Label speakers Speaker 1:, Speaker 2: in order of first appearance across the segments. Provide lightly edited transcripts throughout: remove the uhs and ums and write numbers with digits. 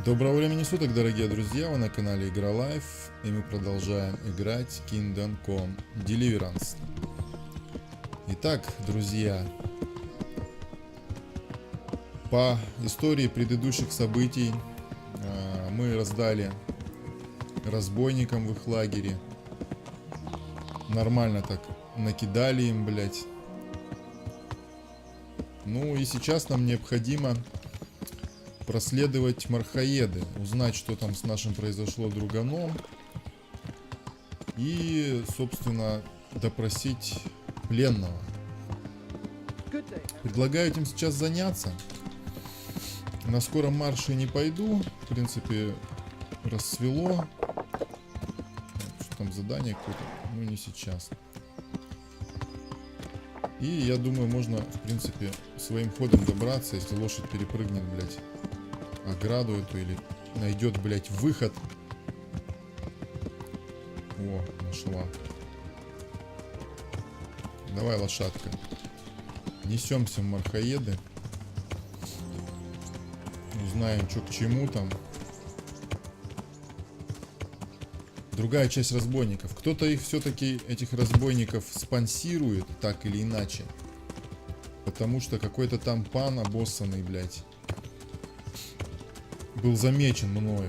Speaker 1: Доброго времени суток, дорогие друзья, вы на канале Игра Life, и мы продолжаем играть Kingdom Come Deliverance. Итак, друзья, по истории предыдущих событий мы раздали разбойникам в их лагере, нормально так накидали им, блять. Ну и сейчас нам необходимо проследовать Мархаеды, узнать, что там с нашим произошло друганом, и, собственно, допросить пленного. Предлагаю этим сейчас заняться. На скором марше не пойду, в принципе, рассвело. Что там, задание какое-то? Ну, не сейчас. И я думаю, можно, в принципе, своим ходом добраться, если лошадь перепрыгнет, блядь, ограду эту или найдет, блядь, выход. О, нашла. Давай, лошадка. Несемся в Мархаеды. Узнаем, что к чему там. Другая часть разбойников. Кто-то их все-таки, этих разбойников, спонсирует, так или иначе. Потому что какой-то там пан обоссанный, блядь, был замечен мною.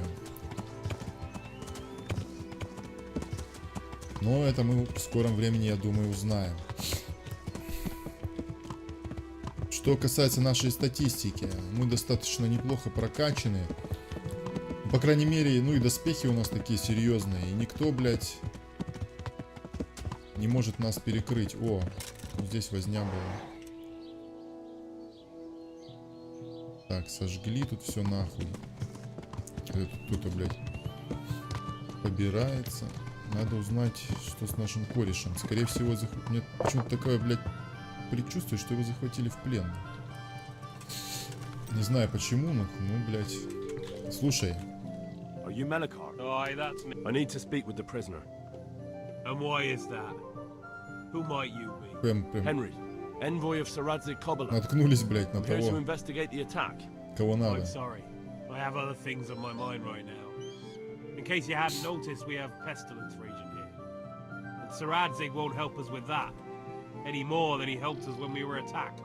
Speaker 1: Но это мы в скором времени, я думаю, узнаем. Что касается нашей статистики, мы достаточно неплохо прокачаны. По крайней мере, ну и доспехи у нас такие серьезные. И никто, блядь, не может нас перекрыть. О, вот здесь возня была. Так, сожгли тут все нахуй. Кто-то, блядь, побирается. Надо узнать, что с нашим корешем. Скорее всего, мне почему-то такое, блядь, предчувствие, что его захватили в плен. Не знаю почему, но, ну, блядь. Слушай.
Speaker 2: Are you Melekar?
Speaker 3: Aye, that's me.
Speaker 2: I need to speak with the prisoner.
Speaker 3: And why is that? Who might you be?
Speaker 2: Henry, envoy of Saradzik Kobala.
Speaker 1: Наткнулись, блядь, на
Speaker 2: I'm here to
Speaker 1: того,
Speaker 2: investigate the attack.
Speaker 1: кого надо.
Speaker 3: I'm sorry. I have other things on my mind right now. In case you hadn't noticed, we have pestilence raging here. And Saradzig won't help us with that. Any more than he helped us when we were attacked.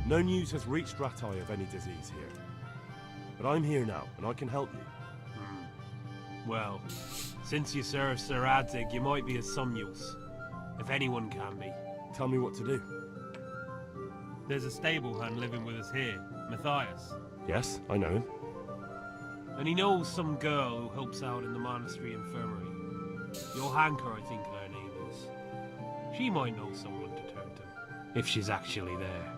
Speaker 2: No news has reached Ratai of any disease here. But I'm here now, and I can help you.
Speaker 3: Well, since you serve Saradzig, you might be of some use. If anyone can be.
Speaker 2: Tell me what to do.
Speaker 3: There's a stable hand living with us here, Matthias.
Speaker 2: Yes, I know him.
Speaker 3: And he knows some girl who helps out in the monastery infirmary. Johanka, I think her name is. She might know someone to turn to, if she's actually there.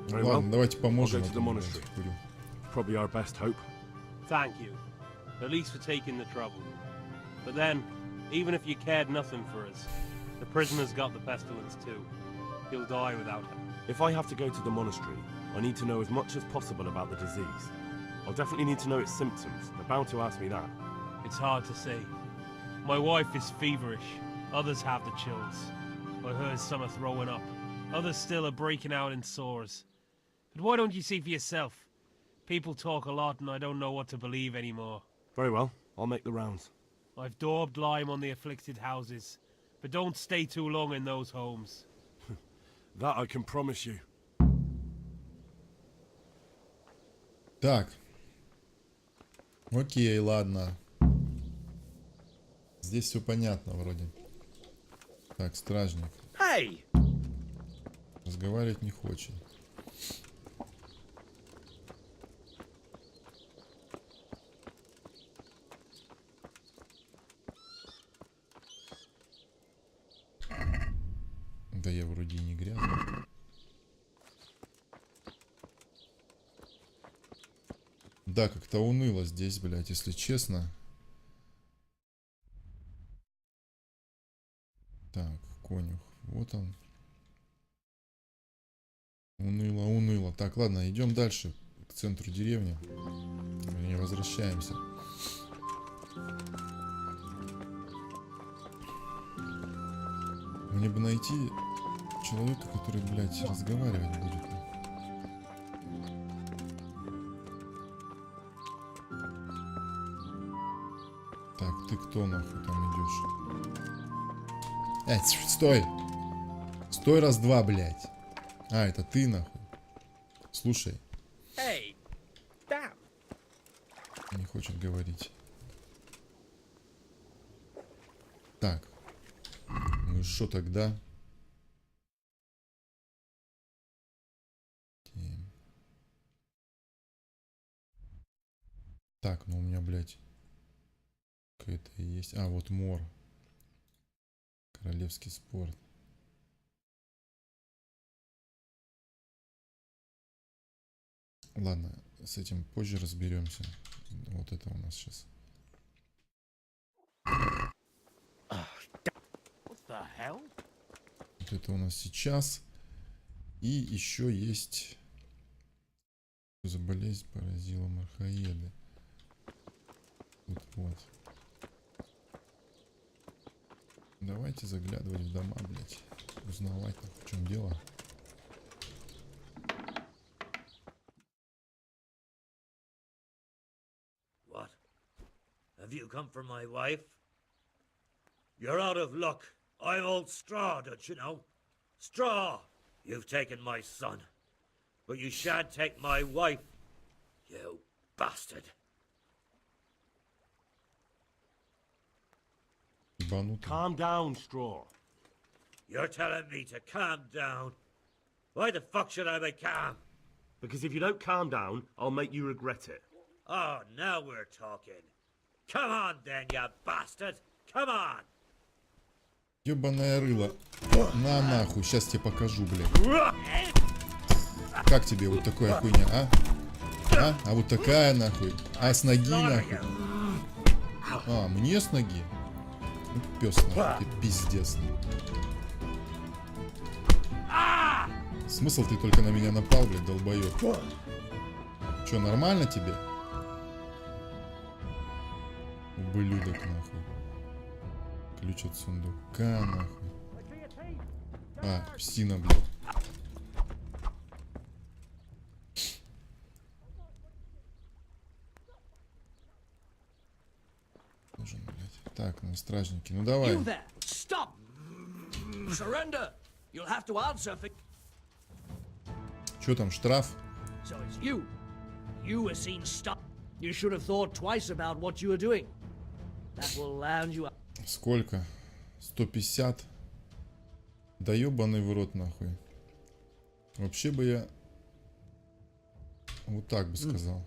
Speaker 2: Very well.
Speaker 1: Ладно, давайте поможем.
Speaker 2: I'll go to the monastery. Probably our best hope.
Speaker 3: Thank you, at least for taking the trouble. But then, even if you cared nothing for us, the prisoner's got the pestilence too. He'll die without him.
Speaker 2: If I have to go to the monastery, I need to know as much as possible about the disease. I'll definitely need to know its symptoms. They're bound to ask me that.
Speaker 3: It's hard to say. My wife is feverish. Others have the chills. I heard some are throwing up. Others still are breaking out in sores. But why don't you see for yourself? People talk a lot and I don't know what to believe anymore.
Speaker 2: Very well, I'll make the rounds.
Speaker 3: I've daubed lime on the afflicted houses, but don't stay too long in those homes.
Speaker 2: That I can promise you.
Speaker 1: Так. Окей, ладно. Здесь все понятно вроде. Так, стражник.
Speaker 3: Hey!
Speaker 1: Разговаривать не хочет. Да я вроде и не грязный. Да, как-то уныло здесь, блядь, если честно. Так, конюх. Вот он. Уныло, уныло. Так, ладно, идем дальше. К центру деревни. Не возвращаемся. Мне бы найти человека, который, блядь, разговаривать будет. Так, ты кто нахуй там идешь? Стой! Стой, раз-два, блядь. А, это ты нахуй. Слушай.
Speaker 4: Hey, damn.
Speaker 1: Не хочет говорить. Так. Ну и что тогда? Так, ну у меня, блядь, какая-то есть. А, вот мор. Королевский спорт. Ладно, с этим позже разберемся. Вот это у нас сейчас.
Speaker 4: What the hell?
Speaker 1: Вот это у нас сейчас. И еще есть... За болезнь поразила морхоеды. Вот. Давайте заглядывать в дома, блядь. Узнавать, в чем дело.
Speaker 5: What? Have you come for my wife? You're out of luck. I'm old Straw, don't you know? Straw! You've taken my son. But you shan't take my wife. You bastard.
Speaker 1: Ебанутый.
Speaker 2: Calm down, Straw.
Speaker 5: You're telling me to calm down? Why the fuck should I be calm?
Speaker 2: Because if you don't calm down, I'll make you regret it.
Speaker 5: Oh, now we're talking. Come on then, you bastard. Come on.
Speaker 1: Ёбаное рыло. На нахуй, сейчас тебе покажу, блядь. Как тебе вот такая хуйня, а? А вот такая нахуй. А с ноги нахуй. А, мне с ноги? Ну, пес нахуй, ты пиздец. Смысл ты только на меня напал, блядь, долбоёб. Чё, нормально тебе? Ублюдок нахуй. Ключ от сундука нахуй. А, псина, блядь. Нужен, блядь. Так, ну стражники, ну давай.
Speaker 4: You there! Stop! Surrender! You'll have to answer for...
Speaker 1: Чё там, штраф?
Speaker 4: So it's you. You were seen stop. You should have thought twice about what you were doing. That will land you up.
Speaker 1: Сколько? 150? Да ёбаный в рот нахуй. Вообще бы я вот так бы сказал.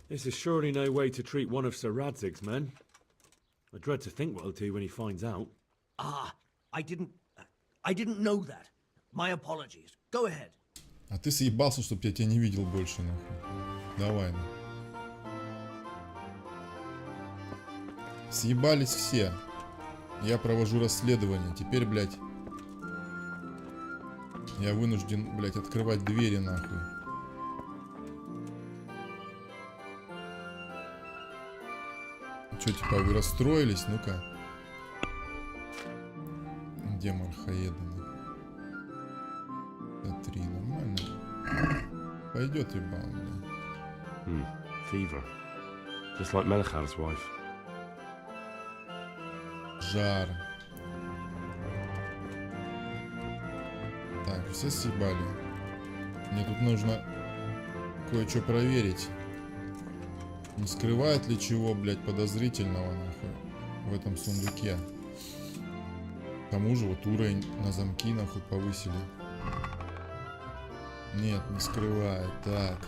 Speaker 2: This is surely no way to treat one of Sir Radzig's men. I dread to think what he'll do when he finds out.
Speaker 4: Ah, I didn't know that. My apologies. Go ahead.
Speaker 1: А ты съебался, чтоб я тебя не видел больше нахуй. Давай, ну. Съебались все. Я провожу расследование. Теперь, блядь, я вынужден, блядь, открывать двери нахуй. Чё, типа, вы расстроились? Ну-ка. Где Мархаеда? Смотри, нормально. Пойдет, ебал, блядь.
Speaker 2: Fever. Just like Melchar's wife.
Speaker 1: Жар. Так, все съебали. Мне тут нужно кое-что проверить. Не скрывает ли чего, блядь, подозрительного, нахуй, в этом сундуке. К тому же вот уровень на замки, нахуй, повысили. Нет, не скрывает. Так.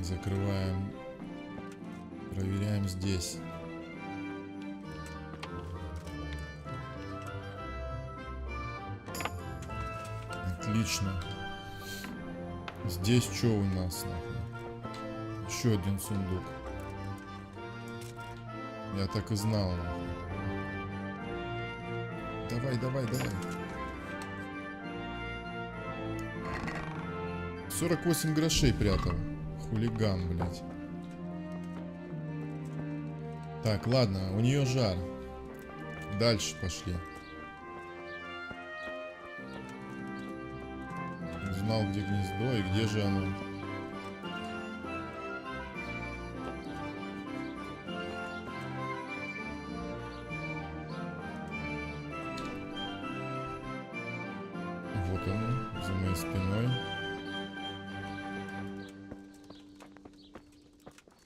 Speaker 1: Закрываем. Проверяем здесь. Отлично. Здесь что у нас, нахуй? Еще один сундук. Я так и знал, нахуй. Давай, давай, давай. 48 грошей прятал. Хулиган, блядь. Так, ладно, у нее жар. Дальше пошли. Узнал, где гнездо и где же оно. Вот оно, за моей спиной.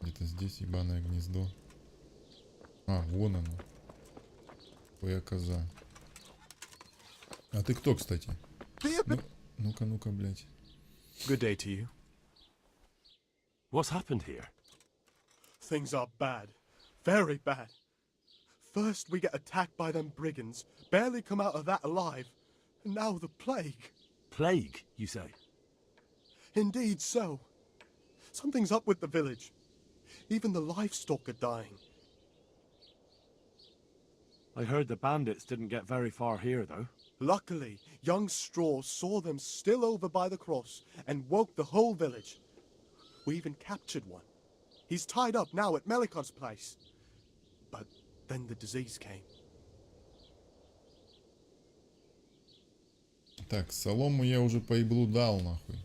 Speaker 1: Где-то здесь ебаное гнездо. А, вон оно. Твоя коза. А ты кто, кстати? Ну-ка, ну-ка, блядь.
Speaker 2: Good day to you. What's happened here?
Speaker 6: Things are bad. Very bad. First we get attacked by them brigands, barely come out of that alive. And now the plague.
Speaker 2: Plague, you say?
Speaker 6: Indeed so. Something's up with the village. Even the livestock are dying.
Speaker 2: I heard the bandits didn't get very far here, though.
Speaker 6: Luckily, young Straw saw them still over by the cross and woke the whole village. We even captured one. He's tied up now at Melikon's place. But then the disease came.
Speaker 1: Так, солому я уже по иглу дал, нахуй.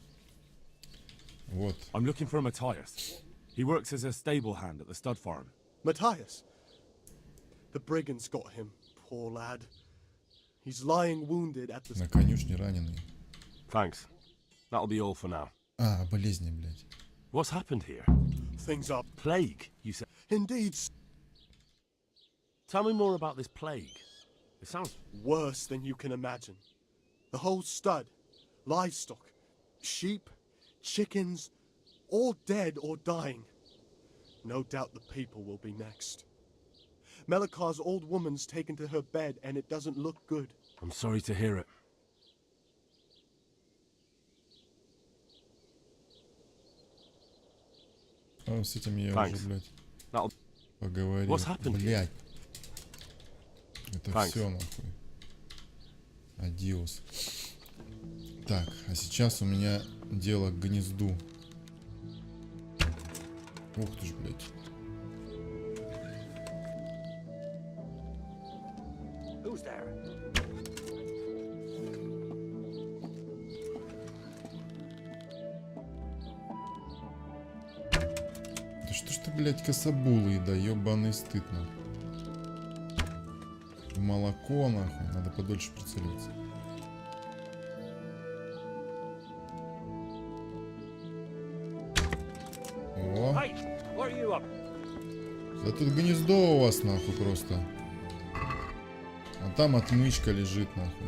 Speaker 1: Вот.
Speaker 2: I'm looking for Matthias. He works as a stable hand at the stud farm.
Speaker 6: Matthias. The brigands got him, poor lad. He's lying wounded at the...
Speaker 1: На конюшне раненый.
Speaker 2: Thanks. That'll be all for now.
Speaker 1: А, болезни, блядь.
Speaker 2: What's happened here?
Speaker 6: Things are...
Speaker 2: Plague, you said?
Speaker 6: Indeed
Speaker 2: Tell me more about this plague. It sounds...
Speaker 6: worse than you can imagine. The whole stud, livestock, sheep, chickens, all dead or dying. No doubt the people will be next. Melikar's old woman's taken to her bed and it doesn't look good.
Speaker 2: I'm sorry to hear it.
Speaker 1: А с этим я
Speaker 2: Thanks.
Speaker 1: уже, блядь,
Speaker 2: That'll...
Speaker 1: поговорил.
Speaker 2: What's happened?
Speaker 1: Блядь. Это
Speaker 2: Thanks.
Speaker 1: все, нахуй. Адиос. Так, а сейчас у меня дело к гнезду. Ух ты ж, блядь.
Speaker 5: Who's there?
Speaker 1: Да что ж ты, блядь, кособулый, да ебаный стыд, нахуй. Молоко, нахуй, надо подольше прицеливаться. О,
Speaker 5: Hey, what are you up?
Speaker 1: да тут гнездо у вас, нахуй, просто. А там отмычка лежит, нахуй.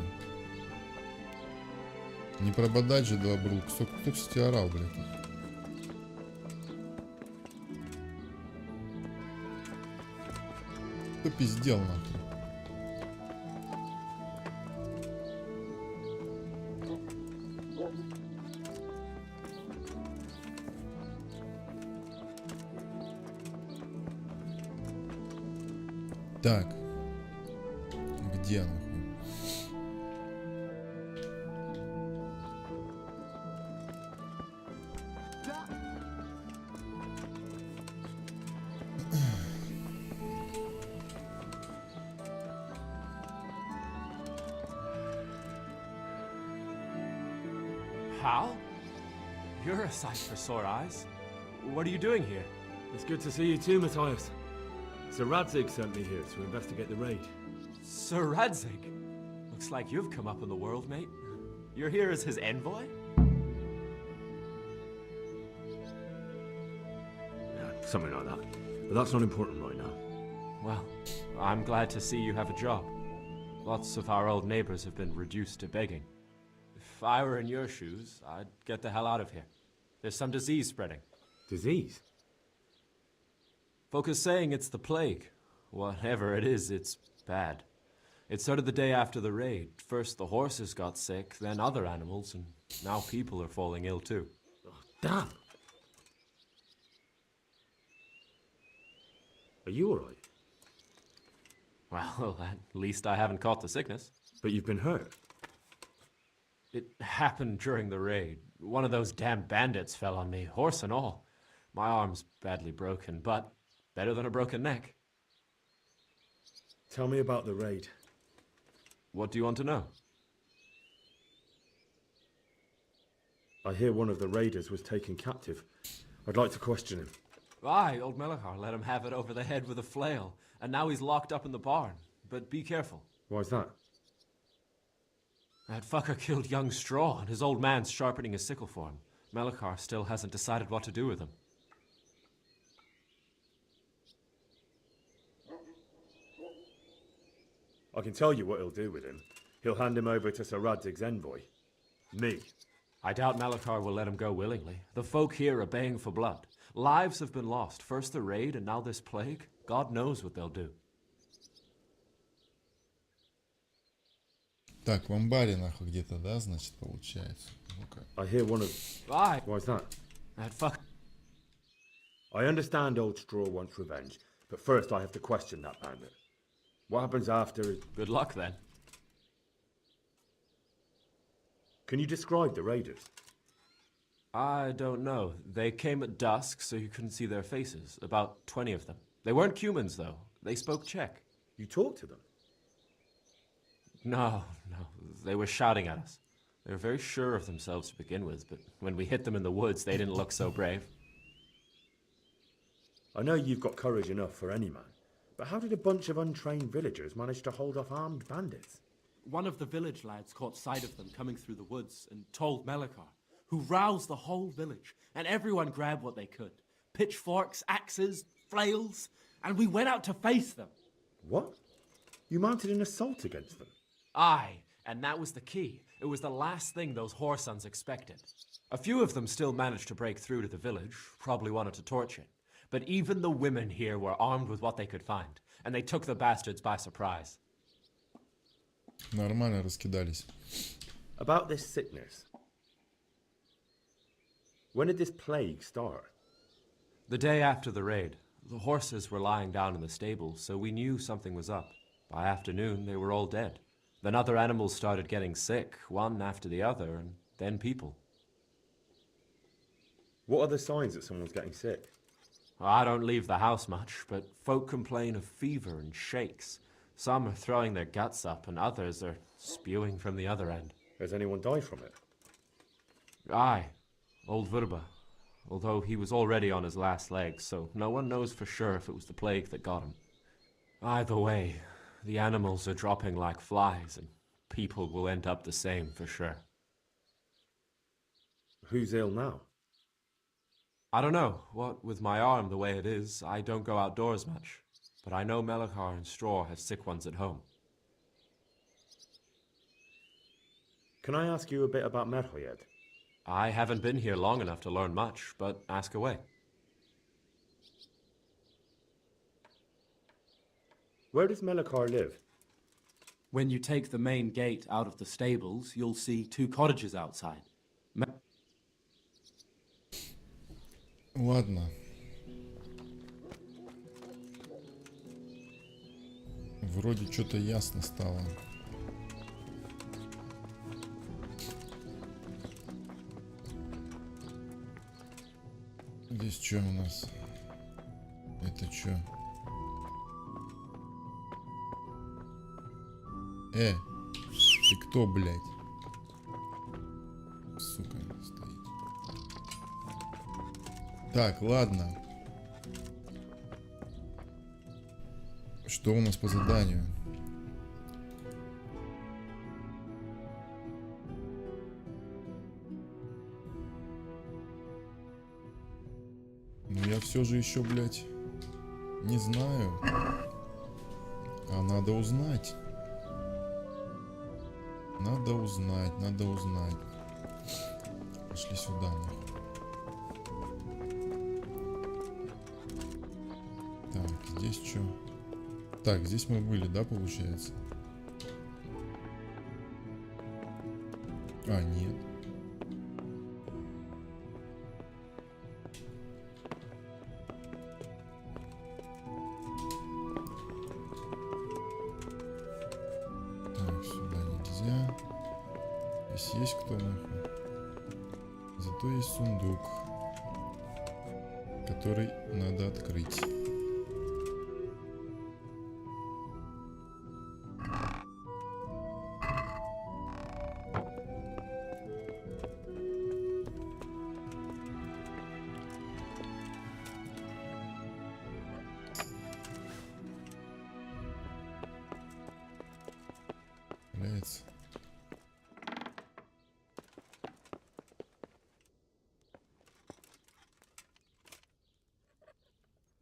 Speaker 1: Не прободать же два брук. Кто, кстати, орал, блядь, тут? Кто пиздел, нахуй? Так. Где, нахуй?
Speaker 7: Hal? You're a sight for sore eyes. What are you doing here?
Speaker 2: It's good to see you too, Matthias. Sir Radzig sent me here to investigate the raid.
Speaker 7: Sir Radzig? Looks like you've come up in the world, mate. You're here as his envoy?
Speaker 2: Yeah, something like that. But that's not important right now.
Speaker 7: Well, I'm glad to see you have a job. Lots of our old neighbors have been reduced to begging. If I were in your shoes, I'd get the hell out of here. There's some disease spreading.
Speaker 2: Disease?
Speaker 7: Folk is saying it's the plague. Whatever it is, it's bad. It started the day after the raid. First the horses got sick, then other animals, and now people are falling ill too.
Speaker 2: Oh, damn! Are you alright?
Speaker 7: Well, at least I haven't caught the sickness.
Speaker 2: But you've been hurt.
Speaker 7: It happened during the raid. One of those damn bandits fell on me, horse and all. My arm's badly broken, but better than a broken neck.
Speaker 8: Tell me about the raid.
Speaker 7: What do you want to know?
Speaker 8: I hear one of the raiders was taken captive. I'd like to question him.
Speaker 7: Aye, old Melachar let him have it over the head with a flail, and now he's locked up in the barn. But be careful.
Speaker 8: Why's that?
Speaker 7: That fucker killed young Straw, and his old man's sharpening his sickle for him. Melachar still hasn't decided what to do with him.
Speaker 8: I can tell you what he'll do with him. He'll hand him over to Sir Radzig's envoy. Me.
Speaker 7: I doubt Melachar will let him go willingly. The folk here are baying for blood. Lives have been lost. First the raid, and now this plague. God knows what they'll do.
Speaker 1: Так, в амбаре нахуй где-то, да, значит, получается. Ну-ка.
Speaker 8: I hear one of...
Speaker 7: Aye.
Speaker 8: Why's that?
Speaker 7: That fuck...
Speaker 8: I understand old Straw wants revenge, but first I have to question that bandit. What happens after is...
Speaker 7: Good luck, then.
Speaker 8: Can you describe the raiders?
Speaker 7: I don't know. They came at dusk, so you couldn't see their faces. About 20 of them. They weren't humans, though. They spoke Czech.
Speaker 8: You talked to them?
Speaker 7: No. They were shouting at us. They were very sure of themselves to begin with, but when we hit them in the woods, they didn't look so brave.
Speaker 8: I know you've got courage enough for any man, but how did a bunch of untrained villagers manage to hold off armed bandits?
Speaker 9: One of the village lads caught sight of them coming through the woods and told Melachar, who roused the whole village, and everyone grabbed what they could. Pitchforks, axes, flails, and we went out to face them.
Speaker 8: What? You mounted an assault against them?
Speaker 7: Aye, and that was the key. It was the last thing those whoresons expected. A few of them still managed to break through to the village, probably wanted to torch it. But even the women here were armed with what they could find, and they took the bastards by surprise.
Speaker 1: Нормально раскидались.
Speaker 8: About this sickness. When did this plague start?
Speaker 7: The day after the raid, the horses were lying down in the stable, so we knew something was up. By afternoon, they were all dead. Then other animals started getting sick, one after the other, and then people.
Speaker 8: What are the signs that someone's getting sick?
Speaker 7: I don't leave the house much, but folk complain of fever and shakes. Some are throwing their guts up, and others are spewing from the other end.
Speaker 8: Has anyone died from it?
Speaker 7: Aye, old Verba. Although he was already on his last legs, so no one knows for sure if it was the plague that got him. Either way, the animals are dropping like flies, and people will end up the same for sure.
Speaker 8: Who's ill now?
Speaker 7: I don't know. What with my arm the way it is, I don't go outdoors much. But I know Melachar and Straw have sick ones at home.
Speaker 8: Can I ask you a bit about Merhoyed?
Speaker 7: I haven't been here long enough to learn much, but ask away.
Speaker 8: Where does Melachar live?
Speaker 9: When you take the main gate out of the stables, you'll see 2 cottages outside.
Speaker 1: Ладно. Вроде что-то ясно стало. Здесь что у нас? Это что? Ты кто, блядь? Сука, стоит. Так, ладно. Что у нас по заданию? Ну я все же еще, блядь, не знаю. А надо узнать. Надо узнать. Пошли сюда, нахуй. Так, здесь что? Так, здесь мы были, да, получается? А, нет. Так, сюда нельзя. Здесь есть кто, нахуй? Зато есть сундук, который надо открыть.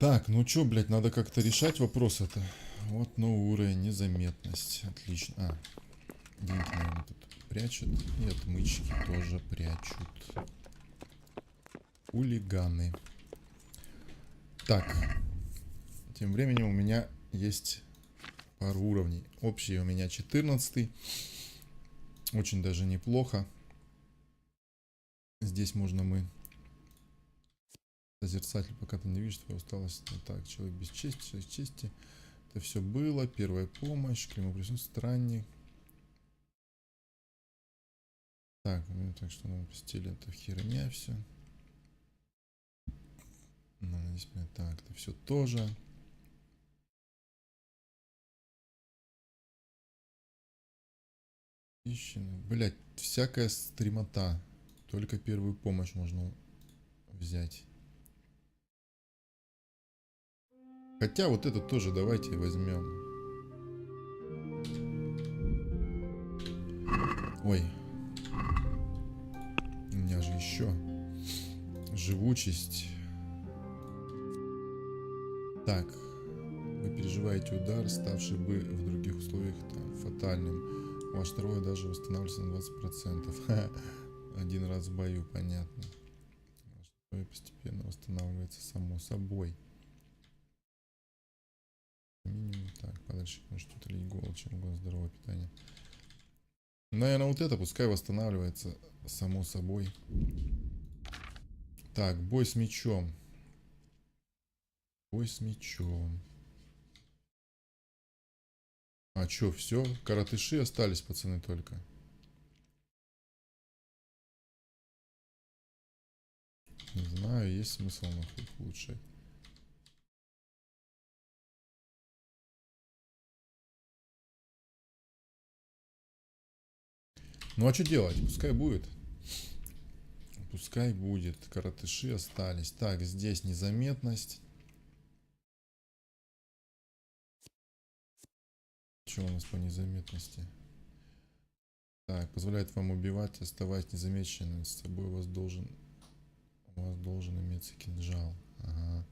Speaker 1: Так, ну чё, блядь, надо как-то решать вопрос это. Вот новый уровень, незаметность. Отлично. А, деньги, наверное, тут прячут. И отмычки тоже прячут. Хулиганы. Так. Тем временем у меня есть пару уровней. Общий у меня 14. Очень даже неплохо. Здесь можно мы... Созерцатель, пока ты не видишь твою усталость. Так, человек без чести, человек чести. Это все было. Первая помощь. Клеймо присутствия. Странник. Так, ну, так что нам постели, это херня все. Ну, здесь, так, это все тоже. Блять, всякая стримота. Только первую помощь можно взять. Хотя вот это тоже давайте возьмем. Ой. У меня же еще живучесть. Так. Вы переживаете удар, ставший бы в других условиях там, фатальным. Ваше здоровье даже восстанавливается на 20%. Один раз в бою, понятно. Ваше здоровье постепенно восстанавливается само собой. Минимум. Так, подальше может утолить голод, чем голод, здоровое питание. Наверное, вот это пускай восстанавливается само собой. Так, бой с мечом. Бой с мечом. А чё, все? Коротыши остались, пацаны, только. Не знаю, есть смысл нахуй их улучшать. Ну а что делать? Пускай будет. Пускай будет. Коротыши остались. Так, здесь незаметность. Что у нас по незаметности? Так, позволяет вам убивать, оставаясь незамеченным. С собой у вас должен иметься кинжал. Ага.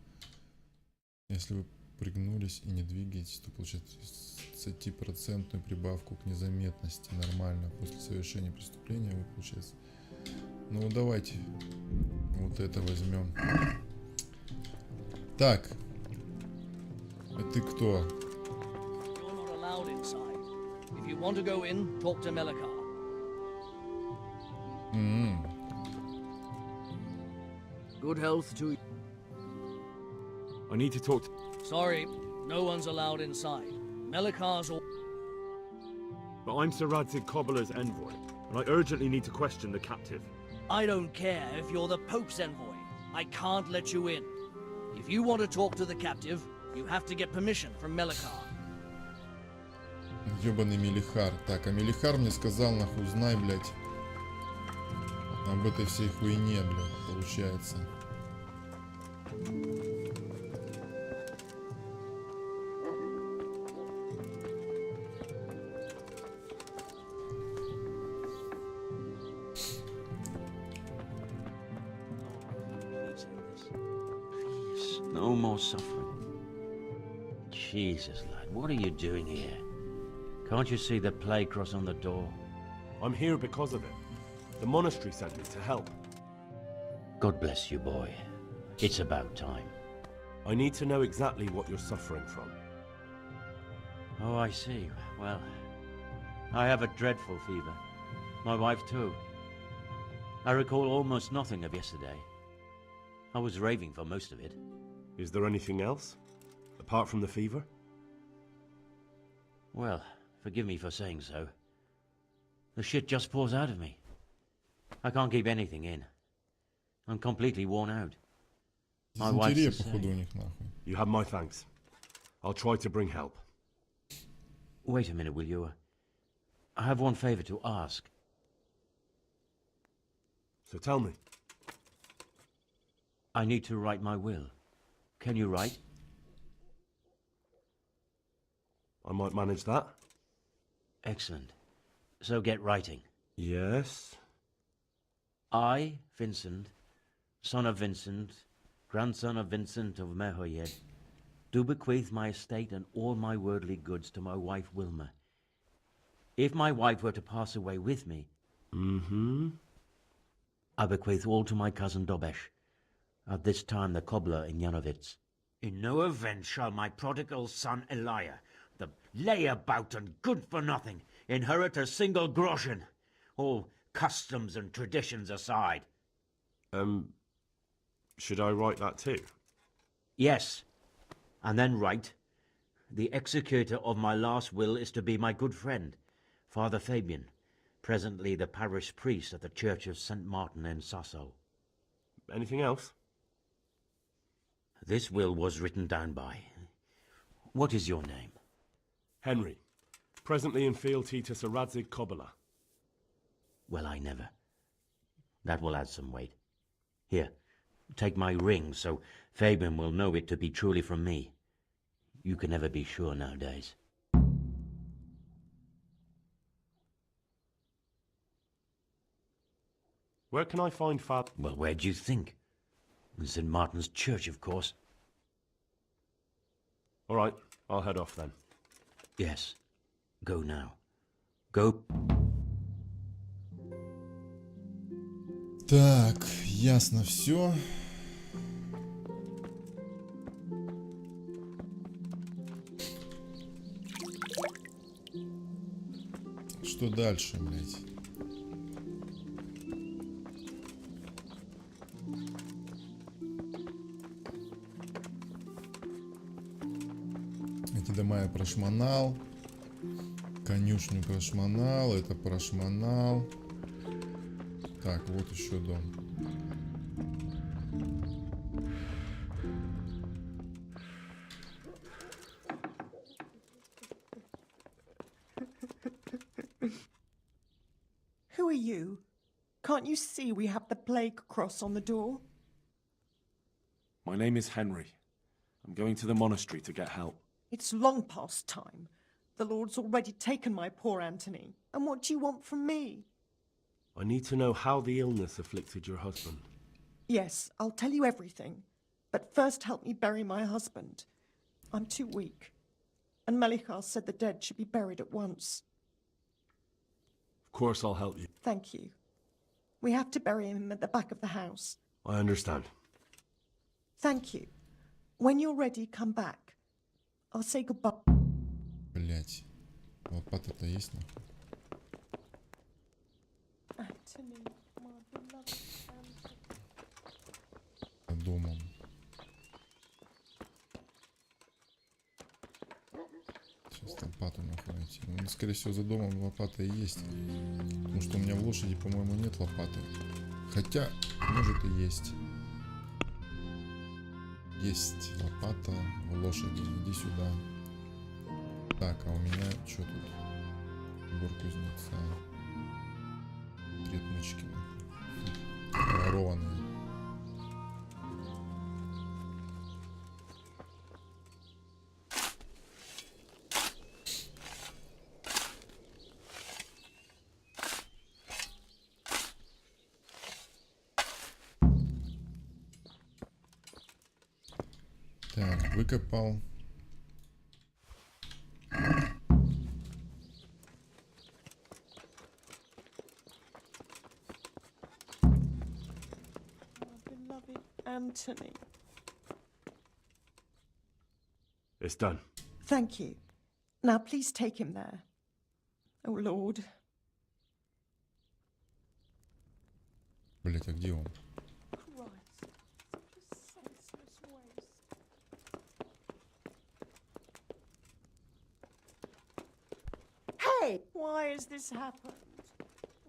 Speaker 1: Если вы пригнулись и не двигаетесь, то получаете 30% прибавку к незаметности. Нормально. После совершения преступления вы получаете... Ну, давайте вот это возьмем. Так. А ты кто?
Speaker 4: You're not allowed inside. If you want to go in, talk to Melikar. Good health to you.
Speaker 2: I need to talk to...
Speaker 4: Sorry, no one's allowed inside. Melikar's all...
Speaker 2: But I'm Sir Radzig Cobbler's envoy, and I urgently need to question the captive.
Speaker 4: I don't care if you're the Pope's envoy. I can't let you in. If you want to talk to the captive, you have to get permission from Melikar.
Speaker 1: Ёбаный Мелихар. Так, а Мелихар мне сказал, нахуй, знай, блядь, об этой всей хуйне, блядь, получается.
Speaker 10: No more suffering. Jesus, lad, what are you doing here? Can't you see the plague cross on the door?
Speaker 2: I'm here because of it. The monastery sent me to help.
Speaker 10: God bless you, boy. It's about time.
Speaker 2: I need to know exactly what you're suffering from.
Speaker 10: Oh, I see. Well, I have a dreadful fever. My wife too. I recall almost nothing of yesterday. I was raving for most of it.
Speaker 2: Is there anything else? Apart from the fever?
Speaker 10: Well, forgive me for saying so. The shit just pours out of me. I can't keep anything in. I'm completely worn out. My wife's the
Speaker 1: Дизентерия, походу, у
Speaker 10: same.
Speaker 1: них, нахуй.
Speaker 2: You have my thanks. I'll try to bring help.
Speaker 10: Wait a minute, will you? I have one favor to ask.
Speaker 2: So tell me.
Speaker 10: I need to write my will. Can you write?
Speaker 2: I might manage that.
Speaker 10: Excellent. So get writing.
Speaker 2: Yes.
Speaker 10: I, Vincent, son of Vincent, grandson of Vincent of Mehoyed, do bequeath my estate and all my worldly goods to my wife Wilma. If my wife were to pass away with me, I bequeath all to my cousin Dobesh, at this time the cobbler in Yanovitz. In no event shall my prodigal son Elia, the layabout and good-for-nothing, inherit a single groschen, all customs and traditions aside.
Speaker 2: Should I write that too?
Speaker 10: Yes, and then write, the executor of my last will is to be my good friend, Father Fabian, presently the parish priest at the Church of St. Martin in Sasso.
Speaker 2: Anything else?
Speaker 10: This will was written down by. What is your name?
Speaker 2: Henry. Presently in fealty to Sir Radzig Kobyla.
Speaker 10: Well, I never. That will add some weight. Here, take my ring, so Fabian will know it to be truly from me. You can never be sure nowadays.
Speaker 2: Where can I find Father?
Speaker 10: Well, where do you think? In St. Martin's Church, of course.
Speaker 2: All right, I'll head off then.
Speaker 10: Yes. Go now. Go.
Speaker 1: Так, ясно все. Что дальше, блядь? Эти дома я прошмонал. Конюшню прошмонал. Это прошмонал. Так, вот еще дом.
Speaker 11: Who are you? Can't you see we have the plague cross on the door?
Speaker 2: My name is Henry. I'm going to the monastery to get help.
Speaker 11: It's long past time. The Lord's already taken my poor Anthony. And what do you want from me?
Speaker 2: I need to know how the illness afflicted your husband.
Speaker 11: Yes, I'll tell you everything. But first help me bury my husband. I'm too weak. And Melichar said the dead should be buried at once.
Speaker 2: Of course I'll help you.
Speaker 11: Thank you. We have to bury him at the back of the house.
Speaker 2: I understand.
Speaker 11: Thank you. When you're ready, come back. I'll say goodbye.
Speaker 1: Блять. Лопата-то есть, нахуй?
Speaker 11: Anthony, my beloved Anthony.
Speaker 1: Домом. Сейчас лопату нахуй найти. Ну, скорее всего, за домом лопата и есть. Потому что у меня в лошади, по-моему, нет лопаты. Хотя, может и есть. Есть лопата в лошади. Иди сюда. Так, а у меня что тут? Двор кузнеца. Три отмычки. Ворованные. Так, выкопал.
Speaker 11: Beloved Anthony.
Speaker 2: It's done.
Speaker 11: Thank you. Now please take him there. Oh, Lord.
Speaker 1: Блять, а где он?
Speaker 11: Christ, such a senseless waste. Hey! Why has this happened?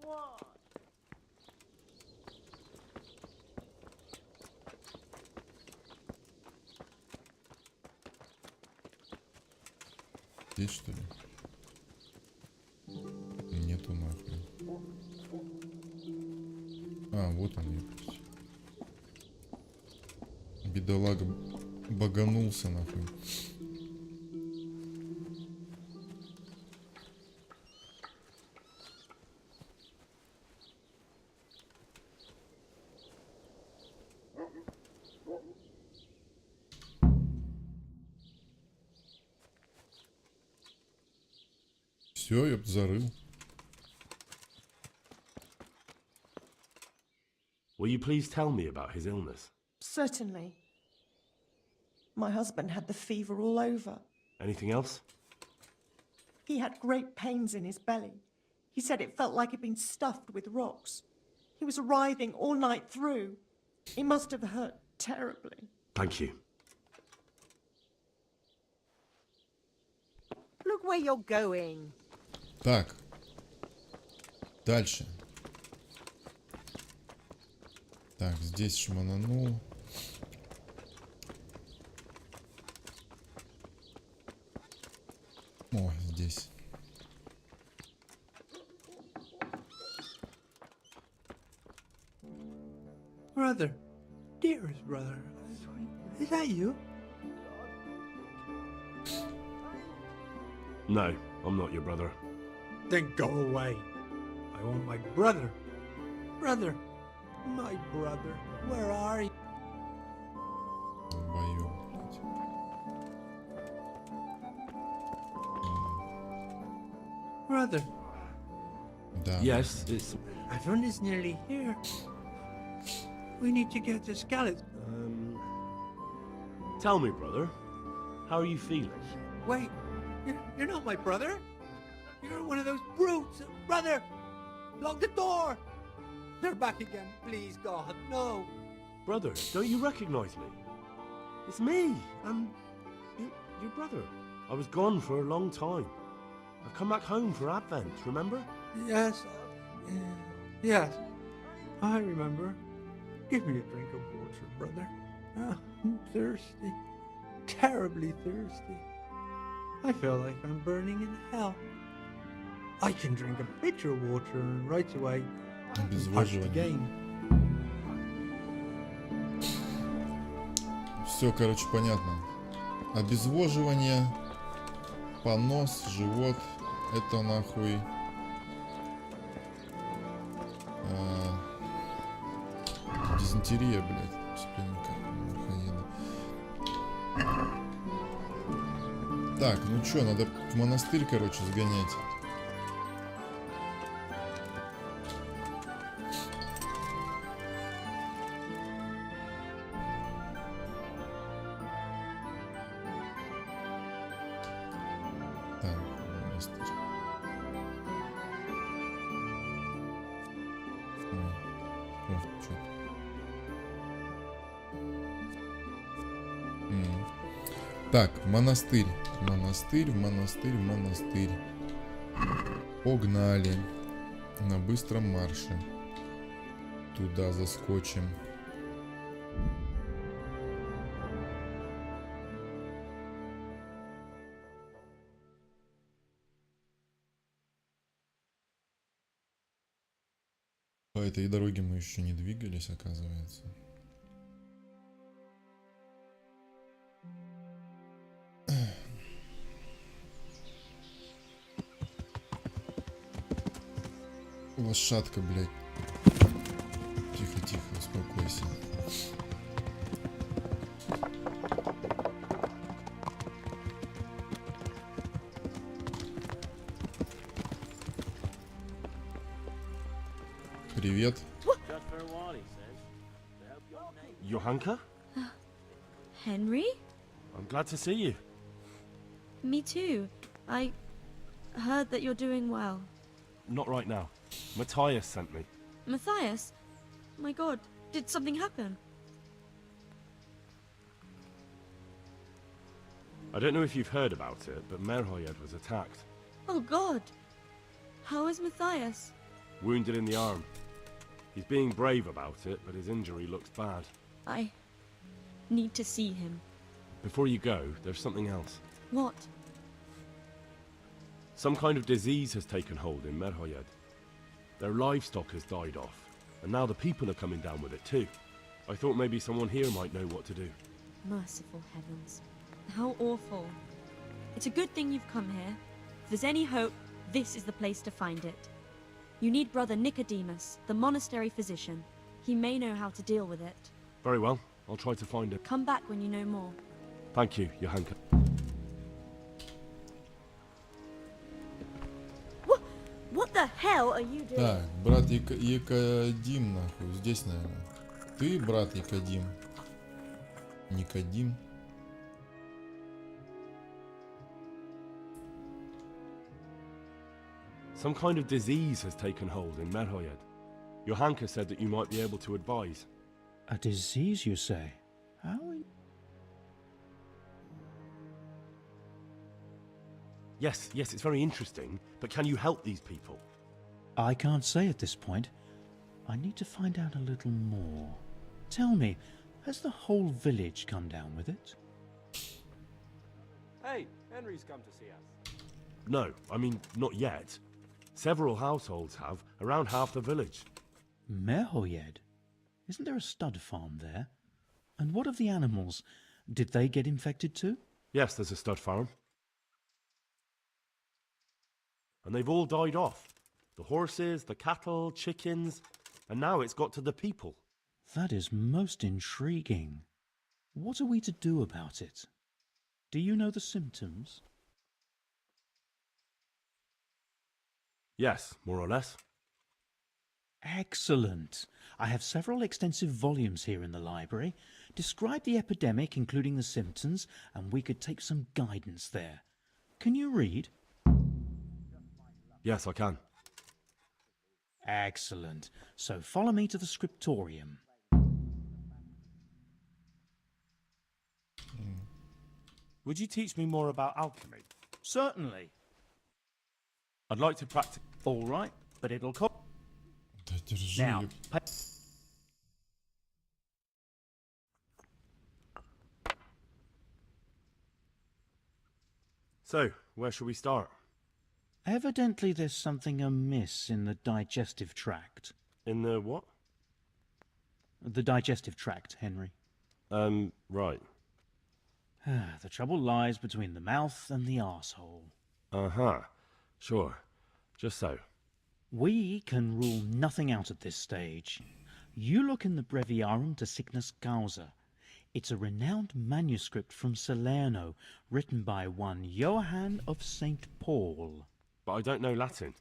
Speaker 11: Why?
Speaker 1: Здесь, что ли? Нету нахуй. А, вот он, ебать. Бедолага баганулся нахуй. Все, я зарыл.
Speaker 2: Will you please tell me about his illness?
Speaker 11: Certainly. My husband had the fever all over.
Speaker 2: Anything else?
Speaker 11: He had great pains in his belly. He said it felt like he'd been stuffed with rocks. He was writhing all night through. It must have hurt terribly.
Speaker 2: Thank you.
Speaker 12: Look where you're going.
Speaker 1: Так. Дальше. Так, здесь шмананул. О, здесь.
Speaker 13: Brother, dearest brother, is that you?
Speaker 2: No, I'm not your brother.
Speaker 13: Then go away. I want my brother. Brother, my brother, where are you?
Speaker 1: Бою, блядь.
Speaker 13: Brother,
Speaker 1: Да.
Speaker 2: Yes, it's...
Speaker 13: everyone is nearly here. We need to get to Skeleton.
Speaker 2: Tell me, brother, how are you feeling?
Speaker 13: Wait, you're not my brother? You're one of those brutes. Brother, lock the door. They're back again. Please, God, no.
Speaker 2: Brother, don't you recognize me? It's me. Your brother. I was gone for a long time. I've come back home for Advent, remember?
Speaker 13: Yes, yes, I remember. Give me a drink of water, brother. Ah, I'm thirsty, terribly thirsty. I feel like I'm burning in hell. I can drink a pitcher of water and right away I'm parched again.
Speaker 1: Все, короче, понятно. Обезвоживание, понос, живот. Это нахуй... Дизентерия, блядь. Воспленника мухоеда. Так, ну чё, надо в монастырь, короче, сгонять. Так, монастырь. О, чё? Так, монастырь. Монастырь, монастырь, монастырь. Погнали. На быстром марше. Туда заскочим. По этой дороге мы еще не двигались, оказывается. Лошадка, блядь. Тихо, тихо, успокойся. Привет.
Speaker 2: Johanka?
Speaker 14: Henry?
Speaker 2: I'm glad to see you.
Speaker 14: Me too. I heard that you're doing well.
Speaker 2: Not right now. Matthias sent me.
Speaker 14: Matthias? My god, did something happen?
Speaker 2: I don't know if you've heard about it, but Merhoyed was attacked.
Speaker 14: Oh god. How is Matthias?
Speaker 2: Wounded in the arm. He's being brave about it, but his injury looks bad.
Speaker 14: I need to see him.
Speaker 2: Before you go, there's something else.
Speaker 14: What?
Speaker 2: Some kind of disease has taken hold in Merhoyed. Their livestock has died off, and now the people are coming down with it too. I thought maybe someone here might know what to do.
Speaker 14: Merciful heavens. How awful. It's a good thing you've come here. If there's any hope, this is the place to find it. You need Brother Nicodemus, the monastery physician. He may know how to deal with it.
Speaker 2: Very well, I'll try to find it.
Speaker 14: Come back when you know more.
Speaker 2: Thank you, Johanka.
Speaker 12: hell are you doing?
Speaker 1: Так, брат Якодим, нахуй, здесь, наверное. Ты, брат Якодим. Никодим.
Speaker 2: Some kind of disease has taken hold in Merhoyed. Johanka said that you might be able to advise.
Speaker 15: A disease, you say? How?
Speaker 2: Yes, it's very interesting, but can you help these people?
Speaker 15: I can't say at this point. I need to find out a little more. Tell me, has the whole village come down with it?
Speaker 7: Hey, Henry's come to see us.
Speaker 2: No, I mean, not yet. Several households have, around half the village.
Speaker 15: Merhoyed? Isn't there a stud farm there? And what of the animals? Did they get infected too?
Speaker 2: Yes, there's a stud farm. And they've all died off. The horses, the cattle, chickens, and now it's got to the people.
Speaker 15: That is most intriguing. What are we to do about it? Do you know the symptoms?
Speaker 2: Yes, more or less.
Speaker 15: Excellent. I have several extensive volumes here in the library. Describe the epidemic, including the symptoms, and we could take some guidance there. Can you read?
Speaker 2: Yes, I can.
Speaker 15: Excellent. So follow me to the scriptorium.
Speaker 2: Would you teach me more about alchemy?
Speaker 15: Certainly.
Speaker 2: I'd like to practice.
Speaker 15: All right, but it'll cost.
Speaker 1: Да держи.
Speaker 15: Now,
Speaker 2: So, where shall we start?
Speaker 15: evidently there's something amiss in the digestive tract.
Speaker 2: In the what?
Speaker 15: The digestive tract, Henry.
Speaker 2: Right.
Speaker 15: The trouble lies between the mouth and the arsehole.
Speaker 2: Uh-huh. Sure. Just so.
Speaker 15: We can rule nothing out at this stage. You look in the Breviarum de Sickness Causa. It's a renowned manuscript from Salerno, written by one Johann of St. Paul.
Speaker 2: But I don't know Latin.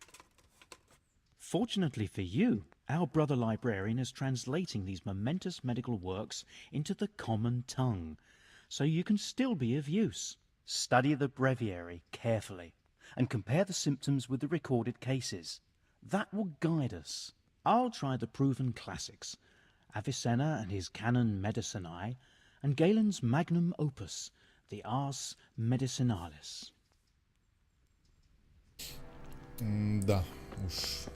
Speaker 15: Fortunately for you, our brother librarian is translating these momentous medical works into the common tongue, so you can still be of use. Study the breviary carefully and compare the symptoms with the recorded cases. That will guide us. I'll try the proven classics, Avicenna and his Canon Medicinae, and Galen's magnum opus, the Ars Medicinalis.
Speaker 1: Да, уж.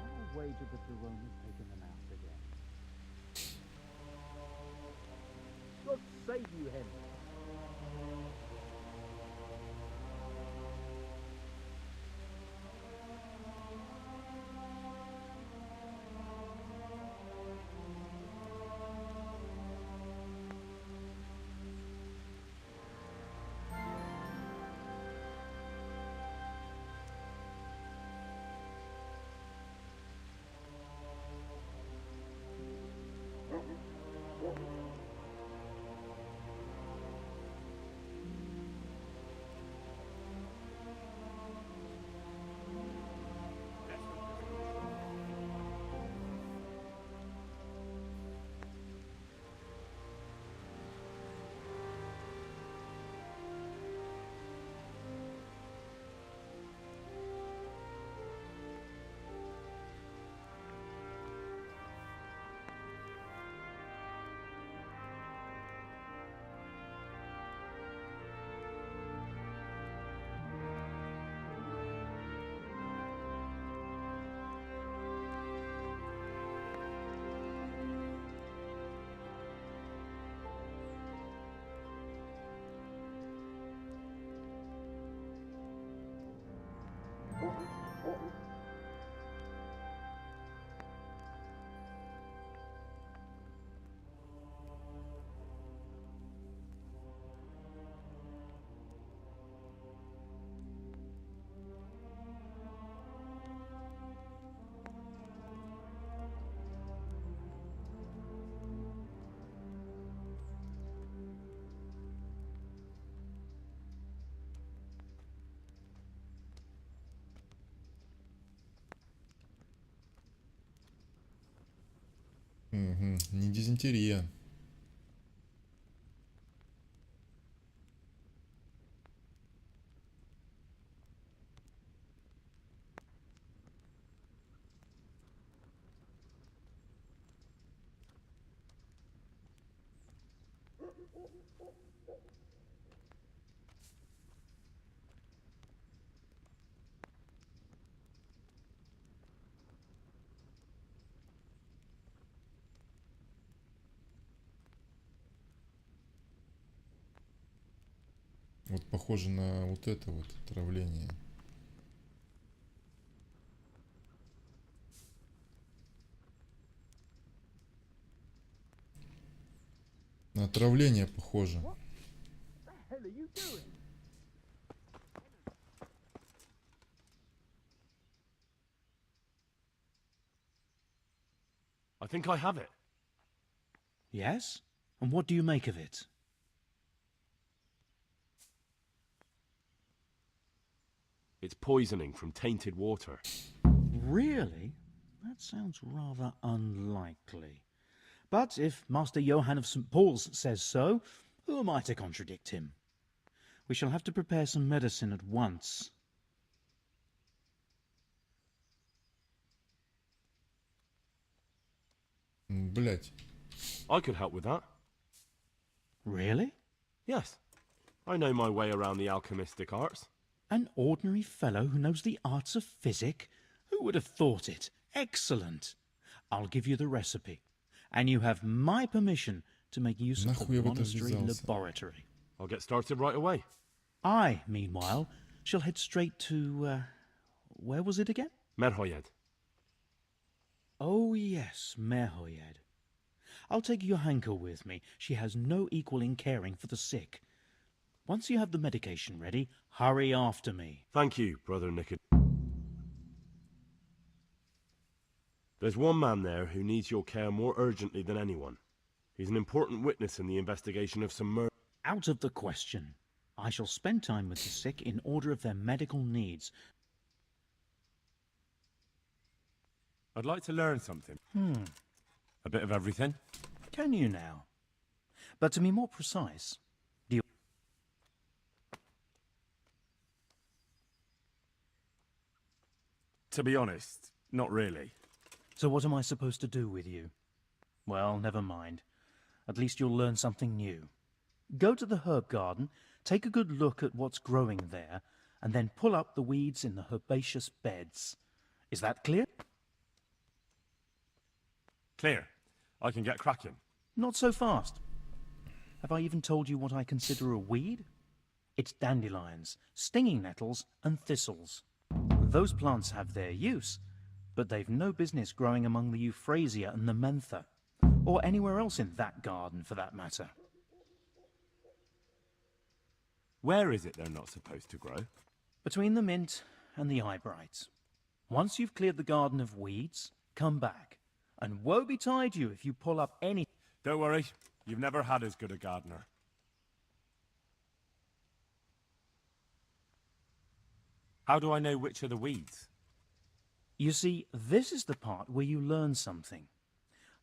Speaker 15: I'll wager that the Romans taken them out again. God save you, Henry.
Speaker 1: Угу, не дизентерия. Вот похоже на вот это вот отравление. На отравление похоже.
Speaker 2: I think I have it.
Speaker 15: Yes? And what do you make of it?
Speaker 2: It's poisoning from tainted water.
Speaker 15: Really? That sounds rather unlikely. But if Master Johann of St. Paul's says so, who am I to contradict him? We shall have to prepare some medicine at once.
Speaker 1: Блять.
Speaker 2: I could help with that.
Speaker 15: Really?
Speaker 2: Yes. I know my way around the alchemistic arts.
Speaker 15: An ordinary fellow who knows the arts of physic? Who would have thought it? Excellent. I'll give you the recipe. And you have my permission to make use of the monastery laboratory.
Speaker 2: I'll get started right away.
Speaker 15: I, meanwhile, shall head straight to, where was it again?
Speaker 2: Merhoyed.
Speaker 15: Oh, yes, Merhoyed. I'll take Johanka with me. She has no equal in caring for the sick. Once you have the medication ready, hurry after me.
Speaker 2: Thank you, Brother Nickard. There's one man there who needs your care more urgently than anyone. He's an important witness in the investigation of some murder.
Speaker 15: Out of the question. I shall spend time with the sick in order of their medical needs.
Speaker 2: I'd like to learn something. A bit of everything.
Speaker 15: Can you now? But to be more precise, do you...
Speaker 2: To be honest, not really.
Speaker 15: So what am I supposed to do with you? Well, never mind. At least you'll learn something new. Go to the herb garden, take a good look at what's growing there, and then pull up the weeds in the herbaceous beds. Is that clear?
Speaker 2: Clear. I can get cracking.
Speaker 15: Not so fast. Have I even told you what I consider a weed? It's dandelions, stinging nettles, and thistles. Those plants have their use, but they've no business growing among the euphrasia and the mentha, or anywhere else in that garden for that matter.
Speaker 2: Where is it they're not supposed to grow?
Speaker 15: Between the mint and the eyebright. Once you've cleared the garden of weeds, come back. And woe betide you if you pull up any...
Speaker 2: Don't worry, you've never had as good a gardener. How do I know which are the weeds?
Speaker 15: You see, this is the part where you learn something.